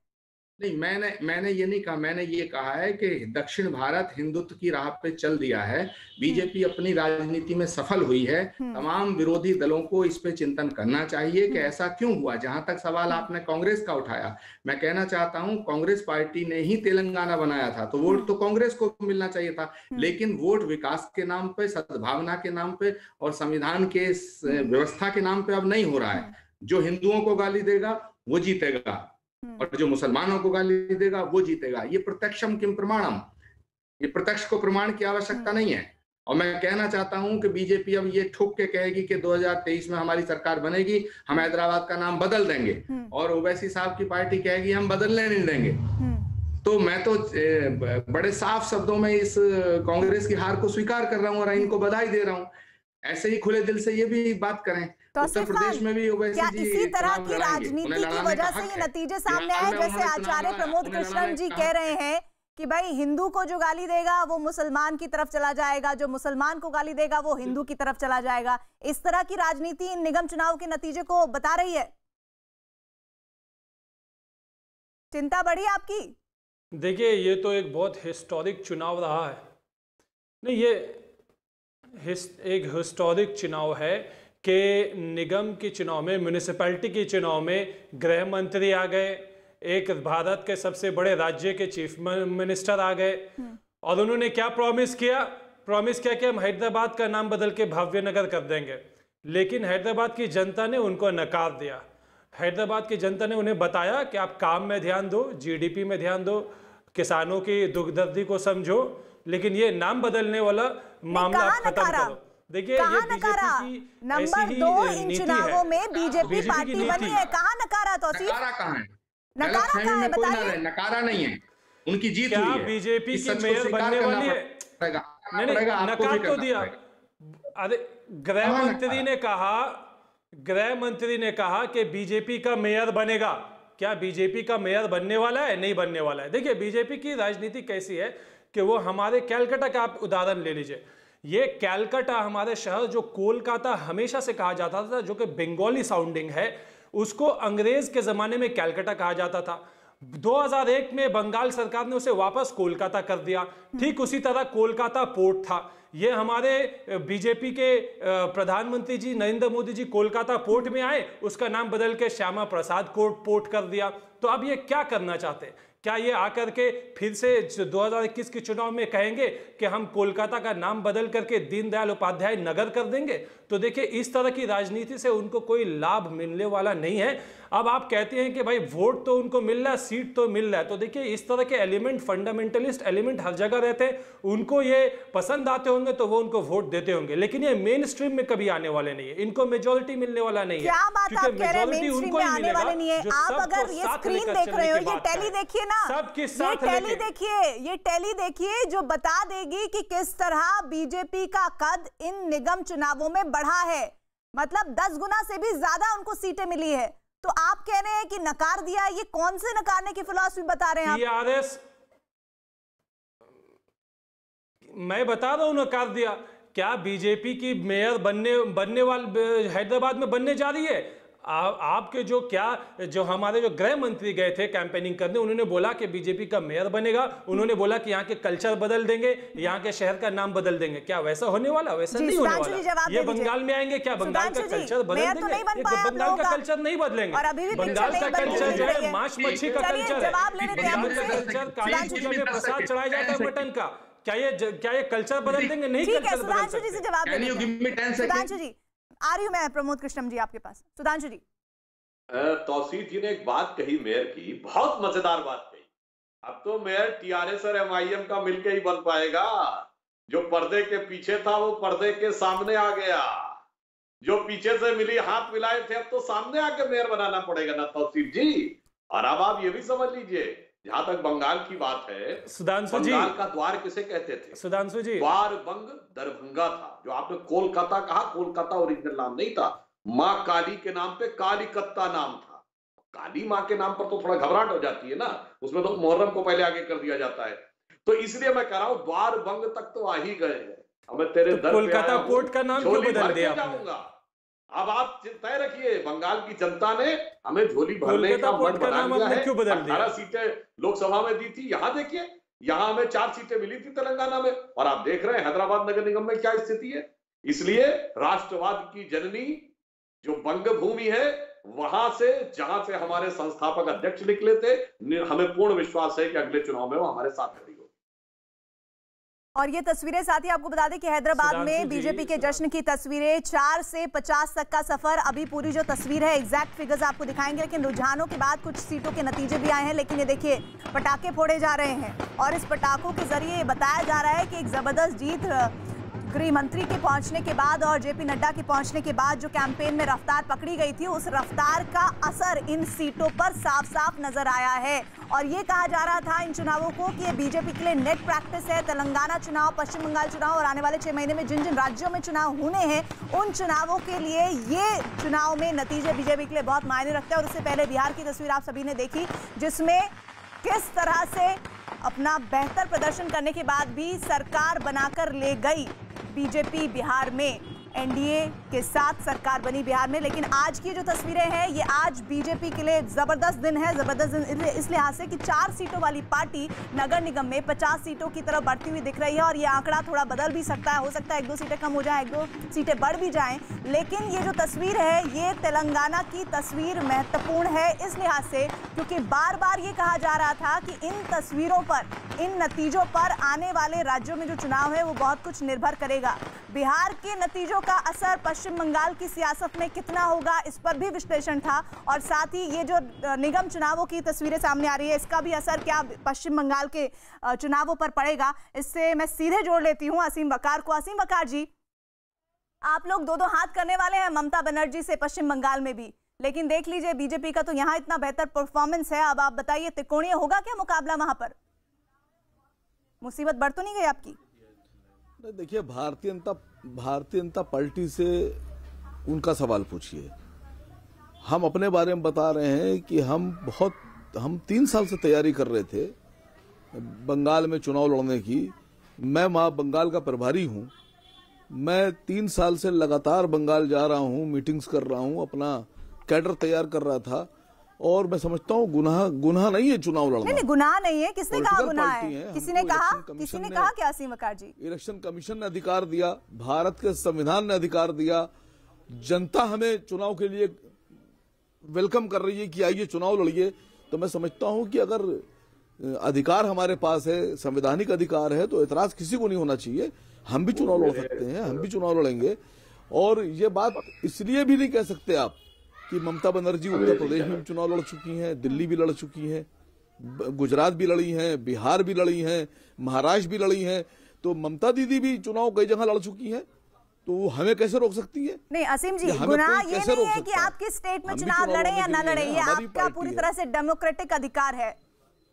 नहीं, मैंने ये नहीं कहा। मैंने ये कहा है कि दक्षिण भारत हिंदुत्व की राह पे चल दिया है। बीजेपी अपनी राजनीति में सफल हुई है। तमाम विरोधी दलों को इस पे चिंतन करना चाहिए कि ऐसा क्यों हुआ। जहां तक सवाल आपने कांग्रेस का उठाया, मैं कहना चाहता हूं, कांग्रेस पार्टी ने ही तेलंगाना बनाया था, तो वोट तो कांग्रेस को मिलना चाहिए था। लेकिन वोट विकास के नाम पे, सद्भावना के नाम पे और संविधान के व्यवस्था के नाम पे अब नहीं हो रहा है। जो हिंदुओं को गाली देगा वो जीतेगा, और जो मुसलमानों को गाली देगा वो जीतेगा। ये प्रत्यक्षम किम प्रमाणम, ये प्रत्यक्ष को प्रमाण की आवश्यकता नहीं है। और मैं कहना चाहता हूं कि बीजेपी अब ये ठोक के कहेगी कि 2023 में हमारी सरकार बनेगी, हम हैदराबाद का नाम बदल देंगे, और ओवैसी साहब की पार्टी कहेगी हम बदलने नहीं देंगे। तो मैं तो बड़े साफ शब्दों में इस कांग्रेस की हार को स्वीकार कर रहा हूं और इनको बधाई दे रहा हूं। ऐसे ही खुले दिल से ये भी बात करें। तो उत्तर प्रदेश में भी क्या इसी तरह की राजनीति की वजह से ये नतीजे सामने आए, जैसे आचार्य प्रमोद कृष्णन जी कह रहे हैं कि भाई हिंदू को जो गाली देगा वो मुसलमान की तरफ चला जाएगा, जो मुसलमान को गाली देगा वो हिंदू की तरफ चला जाएगा। इस तरह की राजनीति निगम चुनाव के नतीजे को बता रही है। चिंता बढ़ी आपकी? देखिए, ये तो एक बहुत हिस्टोरिक चुनाव रहा है। नहीं, ये एक हिस्टोरिक चुनाव है कि निगम के चुनाव में, म्यूनिसिपैलिटी के चुनाव में गृह मंत्री आ गए, एक भारत के सबसे बड़े राज्य के चीफ मिनिस्टर आ गए, और उन्होंने क्या प्रॉमिस किया कि हम हैदराबाद का नाम बदल के भाव्य नगर कर देंगे। लेकिन हैदराबाद की जनता ने उनको नकार दिया। हैदराबाद की जनता ने उन्हें बताया कि आप काम में ध्यान दो, जीडीपी में ध्यान दो, किसानों की दुख दर्दी को समझो, लेकिन ये नाम बदलने वाला मामला खत्म करो। देखिए ये बीजेपी की नंबर 2 इन चुनावों में बीजेपी पार्टी बनी है, कहाँ नकारा? तो नकारा कहाँ है? नकारा कहाँ है बताइए? नकारा नहीं है, उनकी जीत हुई है। बीजेपी की मेयर बनने वाली है? नहीं, नकार तो दिया। अरे गृह मंत्री ने कहा कि बीजेपी का मेयर बनेगा। क्या बीजेपी का मेयर बनने वाला है? नहीं बनने वाला है। देखिए बीजेपी की राजनीति कैसी है कि वो हमारे कैलकाटा का आप उदाहरण ले लीजिए। ये कैलकाटा हमारे शहर जो कोलकाता हमेशा से कहा जाता था, जो कि बंगाली साउंडिंग है, उसको अंग्रेज के जमाने में कैलकाटा कहा जाता था। 2001 में बंगाल सरकार ने उसे वापस कोलकाता कर दिया। ठीक उसी तरह कोलकाता पोर्ट था। ये हमारे बीजेपी के प्रधानमंत्री जी नरेंद्र मोदी जी कोलकाता पोर्ट में आए, उसका नाम बदल के श्यामा प्रसाद पोर्ट कर दिया। तो अब ये क्या करना चाहते हैं? क्या ये आकर के फिर से 2021 के चुनाव में कहेंगे कि हम कोलकाता का नाम बदल करके दीनदयाल उपाध्याय नगर कर देंगे? तो देखिए इस तरह की राजनीति से उनको कोई लाभ मिलने वाला नहीं है। अब आप कहते हैं कि भाई वोट तो उनको मिल रहा है, सीट तो मिल रहा है, तो देखिए इस तरह के एलिमेंट, फंडामेंटलिस्ट एलिमेंट हर जगह रहते हैं। उनको ये पसंद आते होंगे तो वो उनको वोट देते होंगे, लेकिन ये मेन स्ट्रीम में कभी आने वाले नहीं है। इनको मेजोरिटी मिलने वाला नहीं है। क्या बात आप कह रहे हैं? मेन स्ट्रीम में आने वाले नहीं है। आप अगर ये स्क्रीन देख रहे हो, ये टेली देखिए ना, ये टेली देखिए जो बता देगी कि किस तरह बीजेपी का कद इन निगम चुनावों में बढ़ा है। मतलब 10 गुना से भी ज्यादा उनको सीटें मिली है। तो आप कह रहे हैं कि नकार दिया, ये कौन से नकारने की फिलॉसफी बता रहे हैं आप? टीआरएस, मैं बता रहा हूं नकार दिया। क्या बीजेपी की मेयर बनने वाले हैदराबाद में बनने जा रही है? आपके जो हमारे जो गृह मंत्री गए थे कैंपेनिंग करने, उन्होंने बोला कि बीजेपी का मेयर बनेगा। उन्होंने बोला कि यहाँ के कल्चर बदल देंगे, यहाँ के शहर का नाम बदल देंगे। क्या वैसा होने वाला? वैसा नहीं होने वाला। ये बंगाल में आएंगे, क्या बंगाल का कल्चर बदल देंगे? बंगाल का कल्चर नहीं बदलेंगे। बंगाल का कल्चर जो है मांस मच्छी का कल्चर है। बंगाल का कल्चर काली पूजा में प्रसाद चढ़ाया जाता है मटन का। क्या ये कल्चर बदल देंगे? नहीं कल्चर बदल सकते। सुधांशु जी आ रही हूं मैं, प्रमोद कृष्णम जी आपके पास। सुधांशु जी, तौसीफ जी ने एक बात कही मेयर की, बहुत मजेदार बात कही। अब तो मेयर टीआरएस और एमआईएम का मिलके ही बन पाएगा। जो पर्दे के पीछे था वो पर्दे के सामने आ गया। जो पीछे से मिली हाथ मिलाए थे, अब तो सामने आके मेयर बनाना पड़ेगा ना तौसीफ जी। और अब आप ये भी समझ लीजिए, जहां तक बंगाल की बात है, सुधांशु जी, बंगाल का द्वार किसे कहते थे? सुधांशु जी, द्वार बंग दरभंगा था। जो आपने कोलकाता कहा, कोलकाता ओरिजिनल नाम नहीं था। माँ काली के नाम पे कालीकत्ता नाम था। काली माँ के नाम पर तो थोड़ा घबराहट हो जाती है ना, उसमें तो मुहर्रम को पहले आगे कर दिया जाता है। तो इसलिए मैं कह रहा हूं द्वार बंग तक तो आ ही गए हैं। हमें तेरे दर पे कोलकाता पोर्ट का नाम क्यों बदल दिया आपने? अब आप तय रखिए, बंगाल की जनता ने हमें झोली भरने का मन बना दिया है। 18 सीटें लोकसभा में दी थी। यहाँ देखिए, यहाँ हमें 4 सीटें मिली थी तेलंगाना में, और आप देख रहे हैं हैदराबाद नगर निगम में क्या स्थिति है। इसलिए राष्ट्रवाद की जननी जो बंग भूमि है, वहां से जहां से हमारे संस्थापक अध्यक्ष निकले थे, हमें पूर्ण विश्वास है कि अगले चुनाव में वो हमारे साथ खड़ी होगी। और ये तस्वीरें साथी आपको बता दें कि हैदराबाद में बीजेपी के जश्न की तस्वीरें, 4 से 50 तक का सफर। अभी पूरी जो तस्वीर है एग्जैक्ट फिगर्स आपको दिखाएंगे, लेकिन रुझानों के बाद कुछ सीटों के नतीजे भी आए हैं। लेकिन ये देखिए पटाखे फोड़े जा रहे हैं, और इस पटाखों के जरिए बताया जा रहा है कि एक जबरदस्त जीत गृह मंत्री के पहुंचने के बाद और जेपी नड्डा के पहुंचने के बाद जो कैंपेन में रफ्तार पकड़ी गई थी, उस रफ्तार का असर इन सीटों पर साफ साफ नजर आया है। और ये कहा जा रहा था इन चुनावों को कि ये बीजेपी के लिए नेट प्रैक्टिस है। तेलंगाना चुनाव, पश्चिम बंगाल चुनाव और आने वाले 6 महीने में जिन जिन राज्यों में चुनाव होने हैं, उन चुनावों के लिए ये चुनाव में नतीजे बीजेपी के लिए बहुत मायने रखते हैं। और उससे पहले बिहार की तस्वीर आप सभी ने देखी, जिसमें किस तरह से अपना बेहतर प्रदर्शन करने के बाद भी सरकार बनाकर ले गई बीजेपी बिहार में। एनडीए के साथ सरकार बनी बिहार में। लेकिन आज की जो तस्वीरें हैं, ये आज बीजेपी के लिए जबरदस्त दिन है। जबरदस्त दिन इस लिहाज से कि 4 सीटों वाली पार्टी नगर निगम में 50 सीटों की तरफ बढ़ती हुई दिख रही है। और ये आंकड़ा थोड़ा बदल भी सकता है, हो सकता है 1-2 सीटें कम हो जाए, 1-2 सीटें बढ़ भी जाएं। लेकिन ये जो तस्वीर है, ये तेलंगाना की तस्वीर महत्वपूर्ण है इस लिहाज से, क्योंकि बार बार ये कहा जा रहा था कि इन तस्वीरों पर, इन नतीजों पर आने वाले राज्यों में जो चुनाव है वो बहुत कुछ निर्भर करेगा। बिहार के नतीजों का असर पश्चिम बंगाल की सियासत में कितना होगा, इस पर भी विश्लेषण था। और साथ ही ये जो निगम चुनावों की तस्वीरें सामने आ रही है, इसका भी असर क्या पश्चिम बंगाल के चुनावों पर पड़ेगा, इससे मैं सीधे जोड़ लेती हूँ असीम वकार को। असीम वकार जी, आप लोग दो हाथ करने वाले हैं ममता बनर्जी से पश्चिम बंगाल में भी, लेकिन देख लीजिए बीजेपी का तो यहाँ इतना बेहतर परफॉर्मेंस है। अब आप बताइए त्रिकोणीय होगा क्या मुकाबला वहां पर? मुसीबत बढ़ तो नहीं गई आपकी? देखिए, भारतीय जनता पार्टी से उनका सवाल पूछिए। हम अपने बारे में बता रहे हैं कि हम 3 साल से तैयारी कर रहे थे बंगाल में चुनाव लड़ने की। मैं वहां बंगाल का प्रभारी हूं। मैं 3 साल से लगातार बंगाल जा रहा हूं, मीटिंग्स कर रहा हूं, अपना कैडर तैयार कर रहा था। और मैं समझता हूं गुनाह नहीं है चुनाव लड़ना। नहीं, गुनाह नहीं है। किसने कहा गुनाह है? किसी ने कहा क्या असीम वकार जी? इलेक्शन कमीशन ने अधिकार दिया, भारत के संविधान ने अधिकार दिया, जनता हमें चुनाव के लिए वेलकम कर रही है कि आइए चुनाव लड़िए। तो मैं समझता हूं कि अगर अधिकार हमारे पास है, संवैधानिक अधिकार है, तो एतराज किसी को नहीं होना चाहिए। हम भी चुनाव लड़ सकते हैं, हम भी चुनाव लड़ेंगे। और ये बात इसलिए भी नहीं कह सकते आप कि ममता बनर्जी उत्तर प्रदेश में चुनाव लड़ चुकी हैं, दिल्ली भी लड़ चुकी हैं, गुजरात भी लड़ी हैं, बिहार भी लड़ी हैं, महाराष्ट्र भी लड़ी हैं। तो ममता दीदी भी चुनाव कई जगह लड़ चुकी हैं, तो हमें कैसे रोक सकती है? नहीं असीम जी, गुनाह ये नहीं है कि आप किस स्टेट में चुनाव लड़े या ना लड़े, ये आपका पूरी तरह से डेमोक्रेटिक अधिकार है।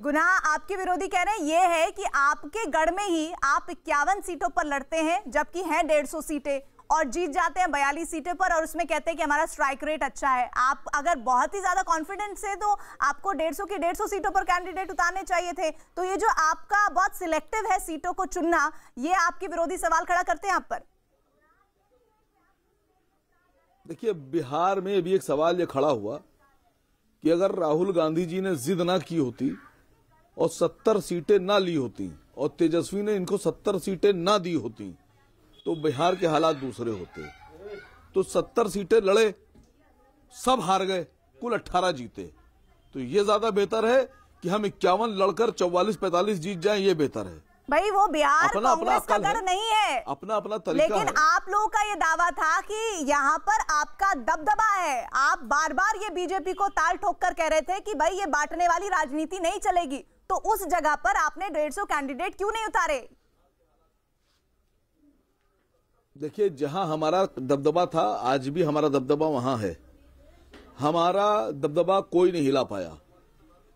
गुनाह आपके विरोधी कह रहे हैं ये है कि आपके गढ़ में ही आप 51 सीटों पर लड़ते हैं, जबकि हैं 150 सीटें, और जीत जाते हैं 42 सीटों पर, और उसमें कहते हैं कि हमारा स्ट्राइक रेट अच्छा है। आप अगर बहुत ही ज्यादा कॉन्फिडेंस है तो आपको 150 की 150 सीटों पर कैंडिडेट उतारने चाहिए थे। तो ये जो आपका बहुत सिलेक्टिव है सीटों को चुनना, ये आपके विरोधी सवाल खड़ा करते हैं आप पर। देखिए, बिहार में भी एक सवाल ये खड़ा हुआ कि अगर राहुल गांधी जी ने जिद ना की होती और 70 सीटें ना ली होती और तेजस्वी ने इनको 70 सीटें ना दी होती, तो बिहार के हालात दूसरे होते। तो 70 सीटें लड़े, सब हार गए, कुल 18 जीते। तो ये ज्यादा बेहतर है कि हम 51 लड़कर 44-45 जीत जाएं, ये बेहतर है। भाई वो बिहार कांग्रेस का गढ़ नहीं है, अपना तरीका लेकिन है। आप लोगों का ये दावा था कि यहाँ पर आपका दबदबा है। आप बार बार ये बीजेपी को ताल ठोक कर कह रहे थे कि भाई ये बांटने वाली राजनीति नहीं चलेगी। तो उस जगह पर आपने 150 कैंडिडेट क्यों नहीं उतारे? देखिए, जहां हमारा दबदबा था, आज भी हमारा दबदबा वहां है। हमारा दबदबा कोई नहीं हिला पाया,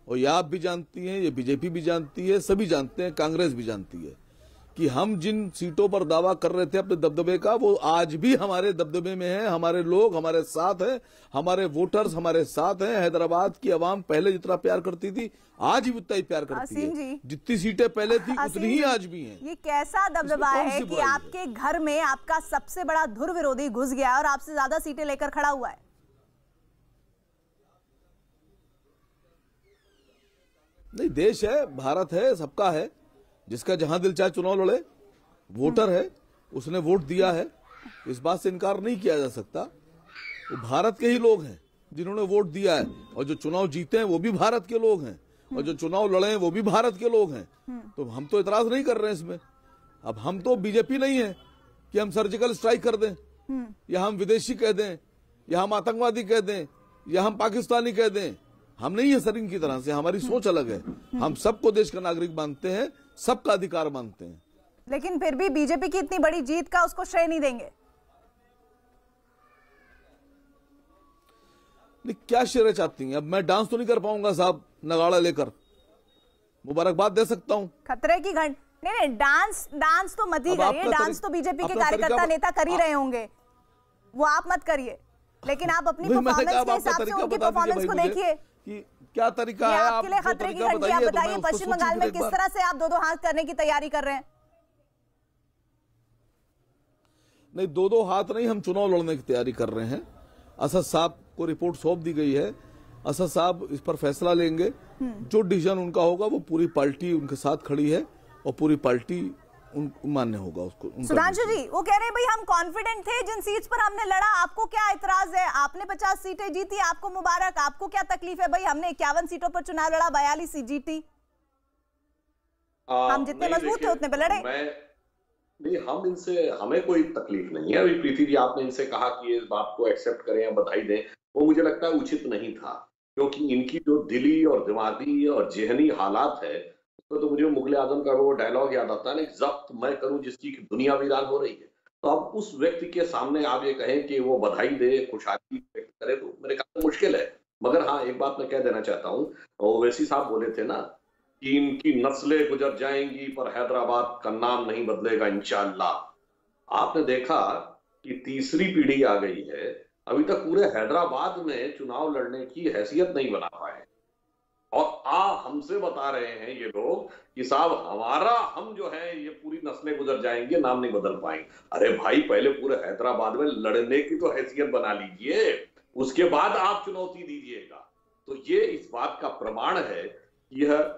और ये आप भी जानती हैं, ये बीजेपी भी जानती है, सभी जानते हैं, कांग्रेस भी जानती है कि हम जिन सीटों पर दावा कर रहे थे अपने दबदबे का, वो आज भी हमारे दबदबे में है। हमारे लोग हमारे साथ हैं, हमारे वोटर्स हमारे साथ हैं। हैदराबाद की आवाम पहले जितना प्यार करती थी, आज भी उतना ही प्यार करती है। जितनी सीटें पहले थी उतनी ही आज भी हैं। ये कैसा दबदबा है कि आपके घर में आपका सबसे बड़ा धुर विरोधी घुस गया और आपसे ज्यादा सीटें लेकर खड़ा हुआ है? नहीं, देश है, भारत है, सबका है। जिसका जहां दिल चाहे चुनाव लड़े, वोटर है, उसने वोट दिया है, इस बात से इनकार नहीं किया जा सकता। वो भारत के ही लोग हैं जिन्होंने वोट दिया है, और जो चुनाव जीते हैं वो भी भारत के लोग हैं, और जो चुनाव लड़े हैं वो भी भारत के लोग हैं। तो हम तो इतराज नहीं कर रहे हैं इसमें। अब हम तो बीजेपी नहीं है कि हम सर्जिकल स्ट्राइक कर दें, या हम विदेशी कह दें, या हम आतंकवादी कह दें, या हम पाकिस्तानी कह दें। हम नहीं है सरिंग की तरह से, हमारी सोच अलग है। हम सबको देश का नागरिक मानते हैं, सबका अधिकार मानते हैं। लेकिन फिर भी बीजेपी की इतनी बड़ी जीत का उसको श्रेय नहीं देंगे? नहीं, क्या श्रेय चाहती हैं? अब मैं डांस तो नहीं कर पाऊंगा साहब, नगाड़ा लेकर मुबारकबाद दे सकता हूं। खतरे की घंटी नहीं, डांस तो मत ही करिए। डांस तो बीजेपी के कार्यकर्ता नेता कर ही रहे होंगे, वो आप मत करिए। लेकिन आप अपनी परफॉर्मेंस के हिसाब से उनकी परफॉर्मेंस को देखिए कि क्या तरीका है। आपके लिए खतरे की घंटी आप बताइए, पश्चिम बंगाल में किस तरह से आप दो हाथ करने की तैयारी कर रहे हैं? नहीं, दो हाथ नहीं, हम चुनाव लड़ने की तैयारी कर रहे हैं। असद साहब को रिपोर्ट सौंप दी गई है, असद साहब इस पर फैसला लेंगे। जो डिसीजन उनका होगा वो पूरी पार्टी उनके साथ खड़ी है, और पूरी पार्टी मान्य होगा उसको। सुधांशु जी वो कह रहे हैं भाई हम कॉन्फिडेंट थे जिन सीट्स पर हमने लड़ा, आपको क्या इतराज है? आपने 50 सीटें जीती, आपको मुबारक, आपको क्या तकलीफ है? भाई हमने 51 सीटों पर चुनाव लड़ा, 42 सीट जीती, हम जितने मजबूत थे उतने पे लड़े। नहीं, हमें कोई तकलीफ नहीं है। अभी प्रीति जी आपने इनसे कहा कि इस बात को एक्सेप्ट करें या बधाई दें, वो मुझे लगता है उचित नहीं था, क्योंकि इनकी जो दिली और दिमागी और जेहनी हालात है, तो मुझे मुगल आजम का वो डायलॉग याद आता है ना, जब्त मैं करूं जिसकी दुनिया वीरान हो रही है। तो अब उस व्यक्ति के सामने आप ये कहें कि वो बधाई दे, खुशहाली व्यक्त करे, तो मेरे ख्याल में मुश्किल है। मगर हाँ, एक बात मैं कह देना चाहता हूँ, ओवैसी साहब बोले थे ना कि इनकी नस्लें गुजर जाएंगी पर हैदराबाद का नाम नहीं बदलेगा इंशाअल्लाह। आपने देखा कि तीसरी पीढ़ी आ गई है, अभी तक पूरे हैदराबाद में चुनाव लड़ने की हैसियत नहीं बना पाए, और हमसे बता रहे हैं ये लोग कि साहब हम जो है ये पूरी नस्लें गुजर जाएंगे, नाम नहीं बदल पाएंगे। अरे भाई, पहले पूरे हैदराबाद में लड़ने की तो हैसियत बना लीजिए, उसके बाद आप चुनौती दीजिएगा। तो ये इस बात का प्रमाण है कि यह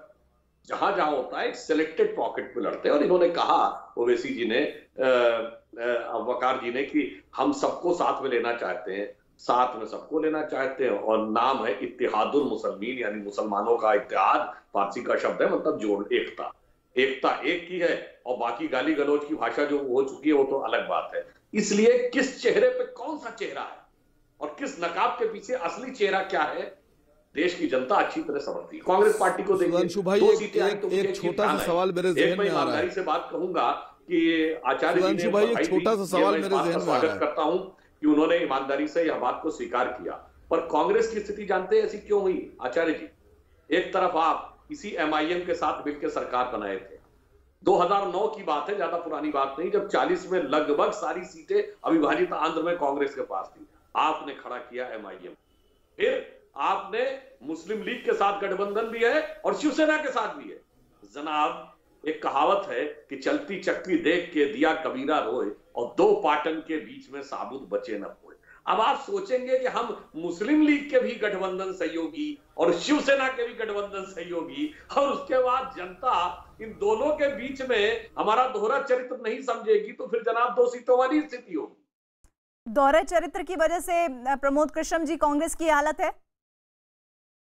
जहां जहां होता है एक सिलेक्टेड पॉकेट पे लड़ते हैं। और इन्होंने कहा, ओवैसी जी ने, वकार जी ने, कि हम सबको साथ में लेना चाहते हैं, साथ में सबको लेना चाहते हैं, और नाम है इत्तेहादुल मुसलमीन, यानी मुसलमानों का इत्तेहाद, फारसी का शब्द है, मतलब जोड़, एकता। एकता एक की है, और बाकी गाली गलौज की भाषा जो हो चुकी है वो तो अलग बात है। इसलिए किस चेहरे पे कौन सा चेहरा है और किस नकाब के पीछे असली चेहरा क्या है, देश की जनता अच्छी तरह समझती है। कांग्रेस पार्टी को देखिए, दो सीटें आई तो एक छोटा सा सवाल मेरे ज़हन में आ रहा है। ईमानदारी से बात कहूंगा कि आचार्य जी ने एक छोटा सा सवाल मेरे ज़हन में आ रहा है। स्वागत करता हूं कि उन्होंने ईमानदारी से यह बात को स्वीकार किया, पर कांग्रेस की स्थिति जानते हैं ऐसी क्यों हुई आचार्य जी? एक तरफ आप इसी MIM के साथ मिलकर सरकार बनाए थे, 2009 की बात है, ज्यादा पुरानी बात नहीं, जब 40 में लगभग सारी सीटें अविभाजित आंध्र में कांग्रेस के पास थी, आपने खड़ा किया MIM। फिर आपने मुस्लिम लीग के साथ गठबंधन भी है और शिवसेना के साथ भी है। जनाब, एक कहावत है कि चलती चक्की देख के दिया कबीरा रोए, और दो पाटन के बीच में साबुत बचे न होए। अब आप सोचेंगे कि हम मुस्लिम लीग के भी गठबंधन सहयोगी और शिवसेना के भी गठबंधन सहयोगी, और उसके बाद जनता इन दोनों के बीच में हमारा दोहरा चरित्र नहीं समझेगी, तो फिर जनाब 2 सीटों वाली स्थिति होगी। दोहरे चरित्र की वजह से प्रमोद कृष्णम जी, कांग्रेस की हालत है।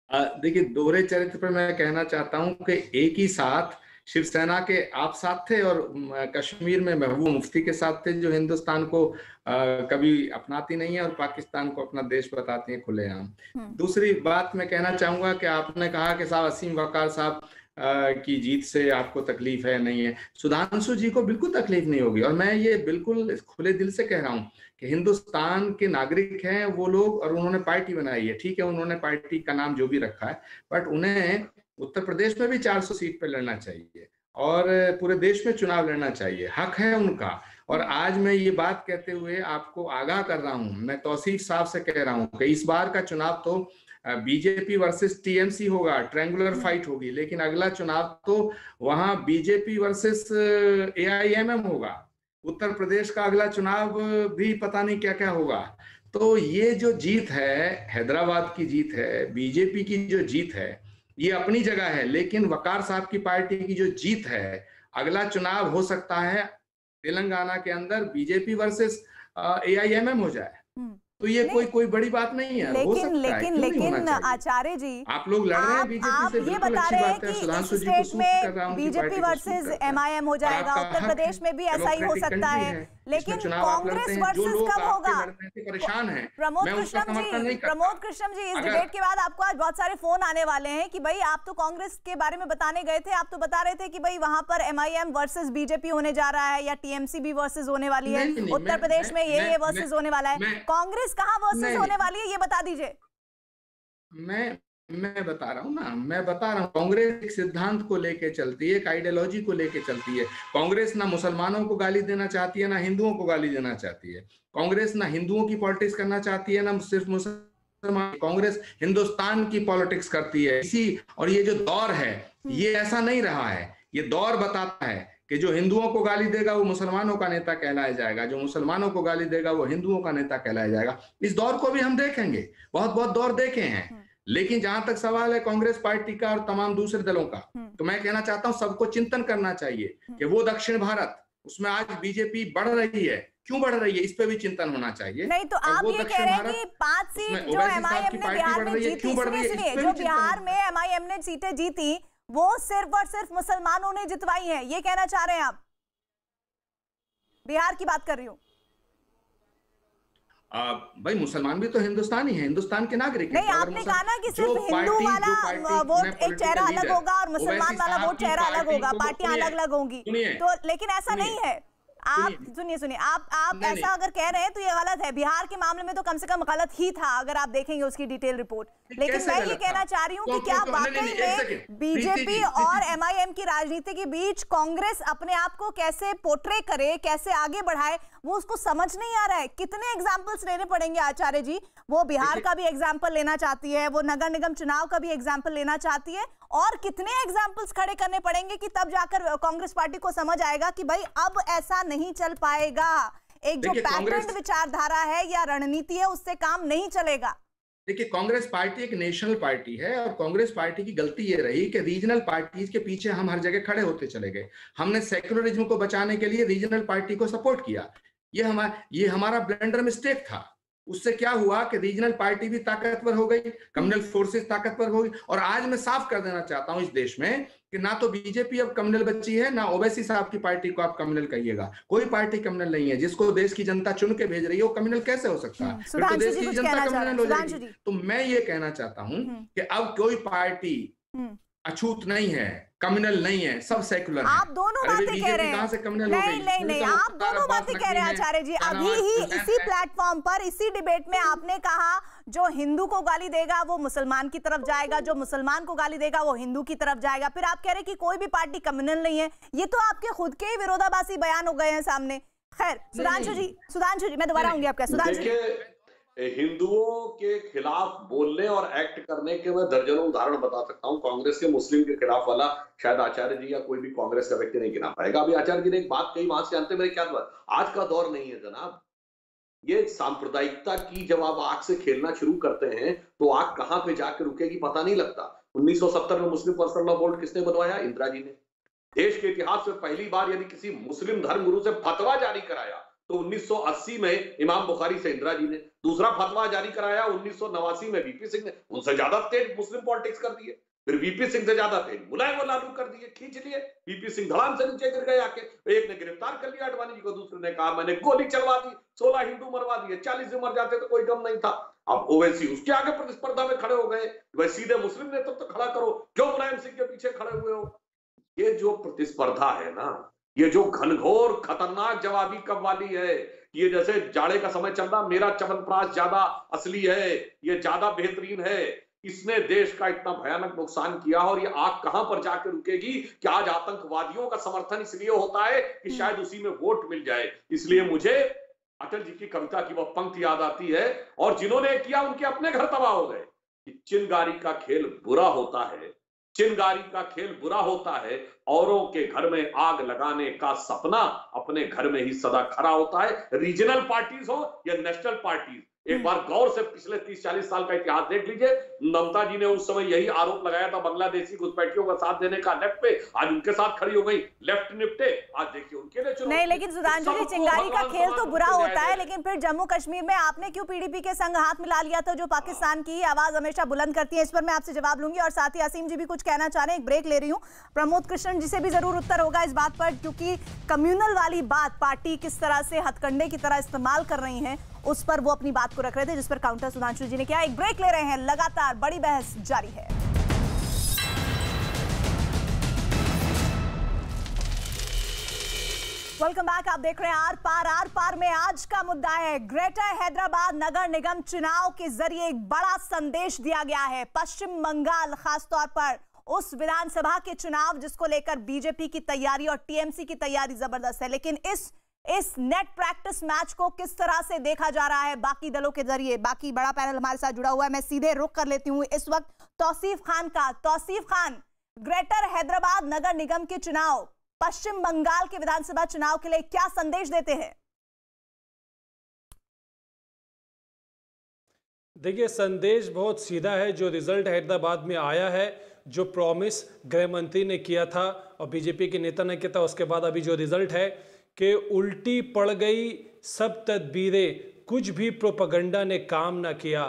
देखिए, दोहरे चरित्र पर मैं कहना चाहता हूं कि एक ही साथ शिवसेना के आप साथ थे और कश्मीर में महबूबा मुफ्ती के साथ थे, जो हिंदुस्तान को कभी अपनाती नहीं है और पाकिस्तान को अपना देश बताती है खुलेआम। दूसरी बात मैं कहना चाहूंगा कि आपने कहा कि साहब असीम वकार साहब की जीत से आपको तकलीफ है, नहीं है। सुधांशु जी को बिल्कुल तकलीफ नहीं होगी, और मैं ये बिल्कुल खुले दिल से कह रहा हूँ कि हिंदुस्तान के नागरिक हैं वो लोग, और उन्होंने पार्टी बनाई है, ठीक है, उन्होंने पार्टी का नाम जो भी रखा है, बट उन्हें उत्तर प्रदेश में भी 400 सीट पर लड़ना चाहिए और पूरे देश में चुनाव लड़ना चाहिए, हक है उनका। और आज मैं ये बात कहते हुए आपको आगाह कर रहा हूँ, मैं तौसीफ साहब से कह रहा हूँ कि इस बार का चुनाव तो बीजेपी वर्सेस TMC होगा, ट्रायंगुलर फाइट होगी, लेकिन अगला चुनाव तो वहां बीजेपी वर्सेस AIMM होगा। उत्तर प्रदेश का अगला चुनाव भी पता नहीं क्या क्या होगा। तो ये जो जीत है, हैदराबाद की जीत है, बीजेपी की जो जीत है, ये अपनी जगह है, लेकिन वकार साहब की पार्टी की जो जीत है, अगला चुनाव हो सकता है तेलंगाना के अंदर बीजेपी वर्सेस AIMM हो जाए। तो ये कोई बड़ी बात नहीं है। लेकिन आचार्य जी, आप लोग लड़ रहे हैं बीजेपी से, ये बता रहे हैं कि इस स्टेट में बीजेपी वर्सेस MIM हो जाएगा, उत्तर प्रदेश में भी ऐसा ही हो सकता है, लेकिन कांग्रेस वर्सेस कब होगा? परेशान है प्रमोद कृष्णम जी, इस डिबेट के बाद आपको आज बहुत सारे फोन आने वाले हैं कि भाई आप तो कांग्रेस के बारे में बताने गए थे, आप तो बता रहे थे कि भाई वहां पर MIM वर्सेस बीजेपी होने जा रहा है, या TMC भी वर्सेस होने वाली है, उत्तर प्रदेश में ये वर्सेस होने वाला है, कांग्रेस कहां वर्सेस होने वाली है, ये बता दीजिए। मैं बता रहा हूँ ना, मैं बता रहा हूँ, कांग्रेस एक सिद्धांत को लेके चलती है, एक आइडियोलॉजी को लेके चलती है। कांग्रेस ना मुसलमानों को गाली देना चाहती है, ना हिंदुओं को गाली देना चाहती है। कांग्रेस ना हिंदुओं की पॉलिटिक्स करना चाहती है, ना सिर्फ मुसलमान। कांग्रेस हिंदुस्तान की पॉलिटिक्स करती है। और ये जो दौर है, ये ऐसा नहीं रहा है, ये दौर बताता है कि जो हिंदुओं को गाली देगा वो मुसलमानों का नेता कहलाया जाएगा, जो मुसलमानों को गाली देगा वो हिंदुओं का नेता कहलाया जाएगा। इस दौर को भी हम देखेंगे, बहुत दौर देखे हैं। लेकिन जहां तक सवाल है कांग्रेस पार्टी का और तमाम दूसरे दलों का, तो मैं कहना चाहता हूं सबको चिंतन करना चाहिए कि वो दक्षिण भारत, उसमें आज बीजेपी बढ़ रही है, क्यों बढ़ रही है, इस पे भी चिंतन होना चाहिए। नहीं तो आप ये कह रहे हैं कि 5 सीट जो MIM ने बिहार में जीती, जो बिहार में MIM ने सीटें जीती वो सिर्फ और सिर्फ मुसलमानों ने जितवाई है, ये कहना चाह रहे हैं आप? बिहार की बात कर रही हूँ। भाई मुसलमान भी तो हिंदुस्तानी है, हिंदुस्तान के नागरिक नहीं, आपने कहा ना कि सिर्फ हिंदू वाला वोट एक चेहरा अलग होगा और मुसलमान वाला वोट चेहरा अलग होगा, पार्टियां अलग अलग होंगी, तो लेकिन ऐसा नहीं है। आप सुनिए आप ऐसा अगर कह रहे हैं तो ये गलत है। बिहार के मामले में तो कम से कम गलत ही था, अगर आप देखेंगे उसकी डिटेल रिपोर्ट। लेकिन मैं ये कहना चाह रही हूँ कि क्या वाकई में बीजेपी और एमआईएम की राजनीति के बीच कांग्रेस अपने आप को कैसे पोर्ट्रे करे, कैसे आगे बढ़ाए, वो उसको समझ नहीं आ रहा है। कितने एग्जाम्पल्स लेने पड़ेंगे आचार्य जी? वो बिहार का भी एग्जाम्पल लेना चाहती है, वो नगर निगम चुनाव का भी एग्जाम्पल लेना चाहती है, और कितने एग्जाम्पल्स खड़े करने पड़ेंगे कि तब जाकर कांग्रेस पार्टी को समझ आएगा कि भाई अब ऐसा नहीं चल पाएगा। एक जो पैटर्न विचारधारा है या रणनीति है उससे काम नहीं चलेगा। देखिए, कांग्रेस पार्टी एक नेशनल पार्टी है और कांग्रेस पार्टी की गलती ये रही कि रीजनल पार्टीज के पीछे हम हर जगह खड़े होते चले गए। हमने सेक्युलरिज्म को बचाने के लिए रीजनल पार्टी को सपोर्ट किया। ये हमारा ब्लेंडर मिस्टेक था। उससे क्या हुआ कि रीजनल पार्टी भी ताकतवर हो गई, कम्युनल फोर्सेस ताकतवर हो गई। और आज मैं साफ कर देना चाहता हूं इस देश में कि ना तो बीजेपी अब कम्युनल बची है, ना ओवैसी साहब की पार्टी को आप कम्युनल कहिएगा। कोई पार्टी कम्युनल नहीं है। जिसको देश की जनता चुन के भेज रही है वो कम्युनल कैसे हो सकता है? फिर तो देश की जनता कम्युनल हो जाएगी। तो मैं ये कहना चाहता हूं कि अब कोई पार्टी अछूत नहीं है, कम्युनल नहीं है, सब सेकुलर है। आप दोनों बातें कह रहे हैं। नहीं, आप दोनों बातें कह रहे हैं आचार्य जी। अभी ही इसी प्लेटफॉर्म पर, इसी डिबेट में आपने कहा जो हिंदू को गाली देगा वो मुसलमान की तरफ जाएगा, जो मुसलमान को गाली देगा वो हिंदू की तरफ जाएगा। फिर आप कह रहे हैं कि कोई भी पार्टी कम्युनल नहीं है। ये तो आपके खुद के ही विरोधाभासी बयान हो गए हैं सामने। खैर, सुधांशु जी मैं दोबारा आऊंगी आपका। सुधांशु जी, हिंदुओं के खिलाफ बोलने और एक्ट करने के मैं दर्जनों उदाहरण बता सकता हूं। कांग्रेस के मुस्लिम के खिलाफ वाला शायद आचार्य जी या कोई भी कांग्रेस का व्यक्ति नहीं गिना पाएगा। अभी आचार्य जी ने एक बात कही, वहां से जानते मेरे क्या बात, आज का दौर नहीं है जनाब। ये सांप्रदायिकता की जब आप आग से खेलना शुरू करते हैं तो आग कहां पे जाकर रुकेगी पता नहीं लगता। 1970 में मुस्लिम पर्सनल लॉ बोर्ड किसने बनवाया? इंदिरा जी ने। देश के इतिहास में पहली बार यदि किसी मुस्लिम धर्मगुरु से फतवा जारी कराया तो 1980 में इमाम बुखारी से इंदिरा जी ने। दूसरा फतवा जारी कराया 1989 में वीपी सिंह ने। उनसे ज्यादा तेज मुस्लिम पॉलिटिक्स कर दिए। फिर वीपी सिंह से ज्यादा तेज मुलायम लालू कर दिए, खींच लिए। वीपी सिंह धड़ाम से नीचे गिर गए आके। एक ने गिरफ्तार कर लिया आडवाणी जी को, दूसरे ने कहा मैंने गोली चलवा दी, 16 हिंदू मरवा दिए, 40 भी मर जाते तो कोई गम नहीं था। अब ओवैसी उसके आगे प्रतिस्पर्धा में खड़े हो गए, वह सीधे मुस्लिम नेतृत्व तो खड़ा करो, क्यों मुलायम सिंह के पीछे खड़े हुए हो? ये जो प्रतिस्पर्धा है ना, ये जो घनघोर खतरनाक जवाबी कव्वाली है, ये जैसे जाड़े का समय चल रहा, मेरा च्यवनप्राश ज्यादा असली है, ये ज्यादा बेहतरीन है, इसने देश का इतना भयानक नुकसान किया। और ये आग कहां पर जाकर रुकेगी कि आज आतंकवादियों का समर्थन इसलिए होता है कि शायद उसी में वोट मिल जाए। इसलिए मुझे अटल जी की कविता की वह पंक्ति याद आती है, और जिन्होंने किया उनके अपने घर तबाह हो गए। चिंगारी का खेल बुरा होता है, चिंगारी का खेल बुरा होता है, औरों के घर में आग लगाने का सपना अपने घर में ही सदा खड़ा होता है। रीजनल पार्टीज हो या नेशनल पार्टीज, एक बार गौर से पिछले 30-40 साल का इतिहास देख लीजिए। ममता जी ने उस समय यही आरोप लगाया था बांग्लादेशी घुसपैठियों का साथ देने का लेफ्ट पे, आज उनके साथ खड़ी हो गई, लेफ्ट निपटे, आज देखिए उनके लिए चुनाव। नहीं, लेकिन सुधांशु जी, चिंगारी का खेल तो बुरा होता है, लेकिन फिर जम्मू कश्मीर में आपने क्यों पीडीपी के संग हाथ मिला लिया था, जो पाकिस्तान की आवाज हमेशा बुलंद करती है? इस पर मैं आपसे जवाब लूंगी। और साथ ही असीम जी भी कुछ कहना चाह रहे हैं, एक ब्रेक ले रही हूँ। प्रमोद कृष्ण जी से भी जरूर उत्तर होगा इस बात पर, क्योंकि कम्युनल वाली बात पार्टी किस तरह से हथकंडे की तरह इस्तेमाल कर रही है उस पर वो अपनी बात को रख रहे थे, जिस पर काउंटर सुधांशु जी ने किया। एक ब्रेक ले रहे हैं, लगातार बड़ी बहस जारी है। वेलकम बैक, आप देख रहे हैं आर पार। आर पार में आज का मुद्दा है ग्रेटर हैदराबाद नगर निगम चुनाव के जरिए एक बड़ा संदेश दिया गया है। पश्चिम बंगाल खासतौर पर उस विधानसभा के चुनाव जिसको लेकर बीजेपी की तैयारी और टीएमसी की तैयारी जबरदस्त है, लेकिन इस नेट प्रैक्टिस मैच को किस तरह से देखा जा रहा है बाकी दलों के जरिए? बाकी बड़ा पैनल हमारे साथ जुड़ा हुआ है, मैं सीधे रुख कर लेती हूं इस वक्त तौसीफ खान का। तौसीफ खान, ग्रेटर हैदराबाद नगर निगम के चुनाव पश्चिम बंगाल के विधानसभा चुनाव के लिए क्या संदेश देते हैं? देखिए, संदेश बहुत सीधा है। जो रिजल्ट हैदराबाद में आया है, जो प्रॉमिस गृह मंत्री ने किया था और बीजेपी के नेता ने किया था, उसके बाद अभी जो रिजल्ट है कि उल्टी पड़ गई सब तदबीरें, कुछ भी प्रोपेगेंडा ने काम ना किया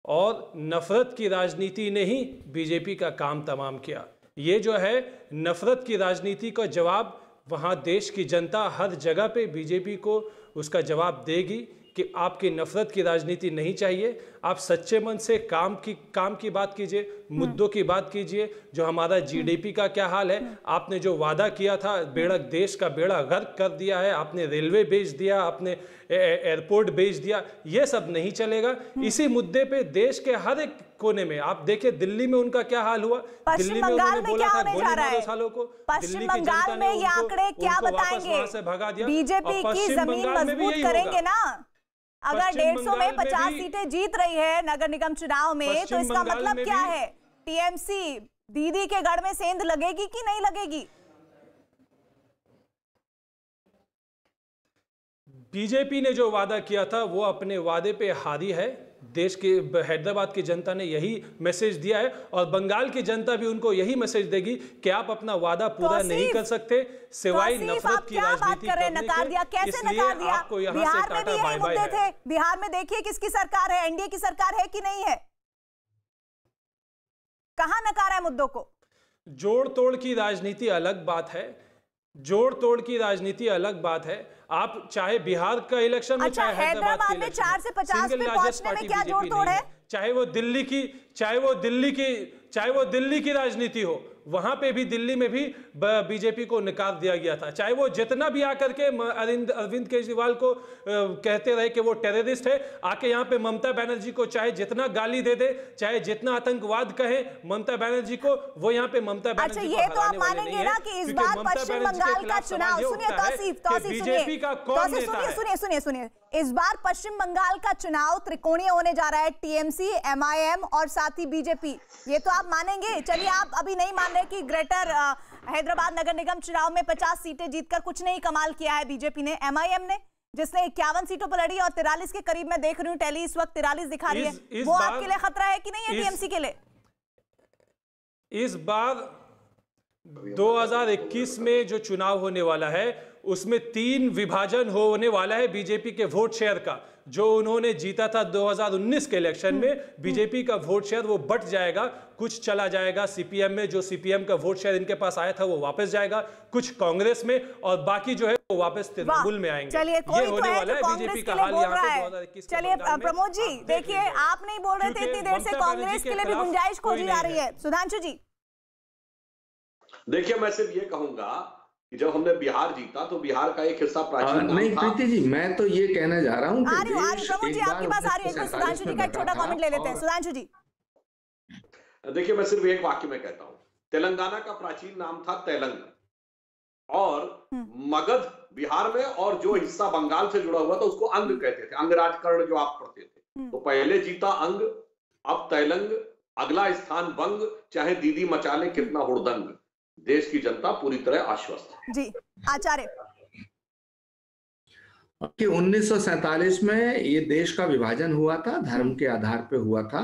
और नफरत की राजनीति ने ही बीजेपी का काम तमाम किया। ये जो है नफरत की राजनीति का जवाब वहाँ देश की जनता हर जगह पे बीजेपी को उसका जवाब देगी कि आपकी नफरत की राजनीति नहीं चाहिए। आप सच्चे मन से काम की बात कीजिए, मुद्दों की बात कीजिए। जो हमारा जीडीपी का क्या हाल है, आपने जो वादा किया था, देश का बेड़ा गर्क कर दिया है, आपने रेलवे बेच दिया, आपने एयरपोर्ट बेच दिया, ये सब नहीं चलेगा। इसी मुद्दे पे देश के हर एक कोने में आप देखिए, दिल्ली में उनका क्या हाल हुआ। दिल्ली में उन्होंने बोला था गोली मारो सालों को, पश्चिम बंगाल में ये आंकड़े क्या बताएंगे? बीजेपी की जमीन मजबूत करेंगे ना। अगर 150 में 50 सीटें जीत रही है नगर निगम चुनाव में, तो इसका मतलब क्या है? टीएमसी दीदी के गढ़ में सेंध लगेगी कि नहीं लगेगी? बीजेपी ने जो वादा किया था वो अपने वादे पे हारी है। देश के हैदराबाद की जनता ने यही मैसेज दिया है और बंगाल की जनता भी उनको यही मैसेज देगी कि आप अपना वादा पूरा नहीं कर सकते सिवाय नफरत की राजनीति करने के। नकार दिया, कैसे नकार दिया? आपको यहाँ बिहार से में भी यही मुद्दे थे। बिहार में देखिए किसकी सरकार है, एनडीए की सरकार है कि नहीं है? कहां नकारा है मुद्दों को? जोड़ तोड़ की राजनीति अलग बात है, जोड़ तोड़ की राजनीति अलग बात है। आप चाहे बिहार का इलेक्शन में, चाहे हैदराबाद में 4 से 50 पे पहुंचने में क्या जोड़ तोड़ है? चाहे वो दिल्ली की राजनीति हो, वहां पे भी दिल्ली में भी बीजेपी को नकार दिया गया था। चाहे वो जितना भी आकर के अरविंद केजरीवाल को कहते रहे कि वो टेररिस्ट है, आके यहाँ पे ममता बनर्जी को चाहे जितना गाली दे दे, चाहे जितना आतंकवाद कहे ममता बनर्जी को, वो यहाँ पे ममता बनर्जी ये तो आप मानेंगे ना कि इस बार पश्चिम बंगाल का चुनाव, सुनिए, इस बार पश्चिम बंगाल का चुनाव त्रिकोणीय होने जा रहा है, टीएमसी, एमआईएम और साथ ही बीजेपी। ये तो आप मानेंगे। चलिए, आप अभी नहीं मान रहे कि ग्रेटर हैदराबाद नगर निगम चुनाव में 50 सीटें जीतकर कुछ नहीं कमाल किया है बीजेपी ने। एमआईएम ने जिसने 51 सीटों पर लड़ी और 43 के करीब मैं देख रही हूँ टैली इस वक्त 43 दिखा रही है, वो आपके लिए खतरा है कि नहीं है टीएमसी के लिए? इस बार 2021 में जो चुनाव होने वाला है उसमें 3 विभाजन होने वाला है बीजेपी के वोट शेयर का। जो उन्होंने जीता था 2019 के इलेक्शन में, बीजेपी का वोट शेयर वो बट जाएगा। कुछ चला जाएगा सीपीएम में, जो सीपीएम का वोट शेयर इनके पास आया था वो वापस जाएगा, कुछ कांग्रेस में, और बाकी जो है वो वापस तृणमूल में आएंगे। चलिए, ये होने वाला है बीजेपी का हाल यहाँ पे 2021। चलिए प्रमोद जी, देखिए आप नहीं बोल रहे थे इतनी देर से, कांग्रेस के लिए भी गुंजाइश खोजी जा रही है। सुधांशु जी, देखिए मैं सिर्फ ये कहूंगा कि जब हमने बिहार जीता तो बिहार का एक हिस्सा प्राचीन नहीं प्रीति जी, मैं तो ये कहना चाह रहा हूँ कि प्रमोद जी आपके पास आ रही है, सुधांशु जी का एक छोटा कमेंट ले लेते हैं। सुधांशु जी, देखिए मैं सिर्फ एक वाक्य में कहता हूँ, तेलंगाना का प्राचीन नाम था तेलंग, और मगध बिहार में, और जो हिस्सा बंगाल से जुड़ा हुआ था उसको अंग कहते थे, अंगराजकरण जो आप पढ़ते थे। तो पहले जीता अंग, अब तेलंग, अगला स्थान बंग, चाहे दीदी मचा ले कितना हुड़दंग। देश की जनता पूरी तरह आश्वस्त है। जी आचार्य, कि 1947 में ये देश का विभाजन हुआ था, धर्म के आधार पे हुआ था,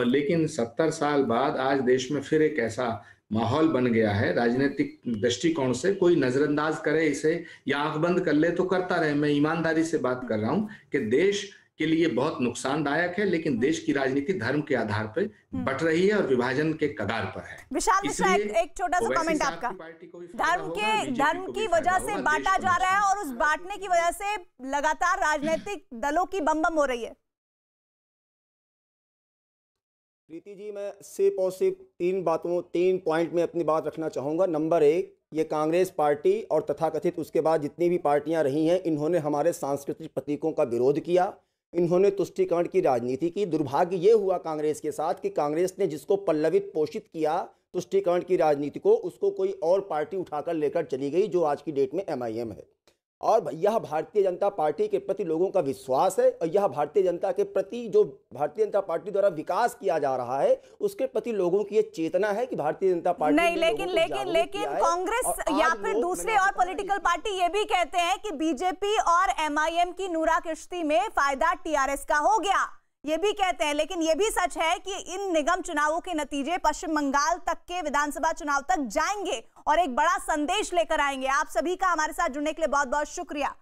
लेकिन 70 साल बाद आज देश में फिर एक ऐसा माहौल बन गया है, राजनीतिक दृष्टिकोण से कोई नजरअंदाज करे इसे या आंख बंद कर ले तो करता रहे। मैं ईमानदारी से बात कर रहा हूं कि देश के लिए बहुत नुकसानदायक है, लेकिन देश की राजनीति धर्म के आधार पर बट रही है और विभाजन के कगार पर है। विशाल मिश्रा, एक छोटा सा कमेंट आपका। धर्म की वजह से बांटा जा रहा है और उस बांटने की वजह से लगातार राजनीतिक दलों की बम हो रही है। प्रीति जी, मैं सिर्फ और सिर्फ 3 पॉइंट में अपनी बात रखना चाहूँगा। नंबर 1, ये कांग्रेस पार्टी और तथाकथित उसके बाद जितनी भी पार्टियां रही हैं, इन्होंने हमारे सांस्कृतिक प्रतीकों का विरोध किया, इन्होंने तुष्टीकरण की राजनीति की। दुर्भाग्य ये हुआ कांग्रेस के साथ कि कांग्रेस ने जिसको पल्लवित पोषित किया तुष्टीकरण की राजनीति को, उसको कोई और पार्टी उठाकर लेकर चली गई, जो आज की डेट में एमआईएम है। और यह भारतीय जनता पार्टी के प्रति लोगों का विश्वास है, और यह भारतीय जनता के प्रति जो भारतीय जनता पार्टी द्वारा विकास किया जा रहा है उसके प्रति लोगों की ये चेतना है कि भारतीय जनता पार्टी नहीं, लेकिन कांग्रेस या फिर दूसरे और पॉलिटिकल पार्टी ये भी कहते हैं कि बीजेपी और एमआईएम की नूरा किश्ती में फायदा टीआरएस का हो गया, ये भी कहते हैं। लेकिन ये भी सच है कि इन निगम चुनावों के नतीजे पश्चिम बंगाल तक के विधानसभा चुनाव तक जाएंगे और एक बड़ा संदेश लेकर आएंगे। आप सभी का हमारे साथ जुड़ने के लिए बहुत बहुत शुक्रिया।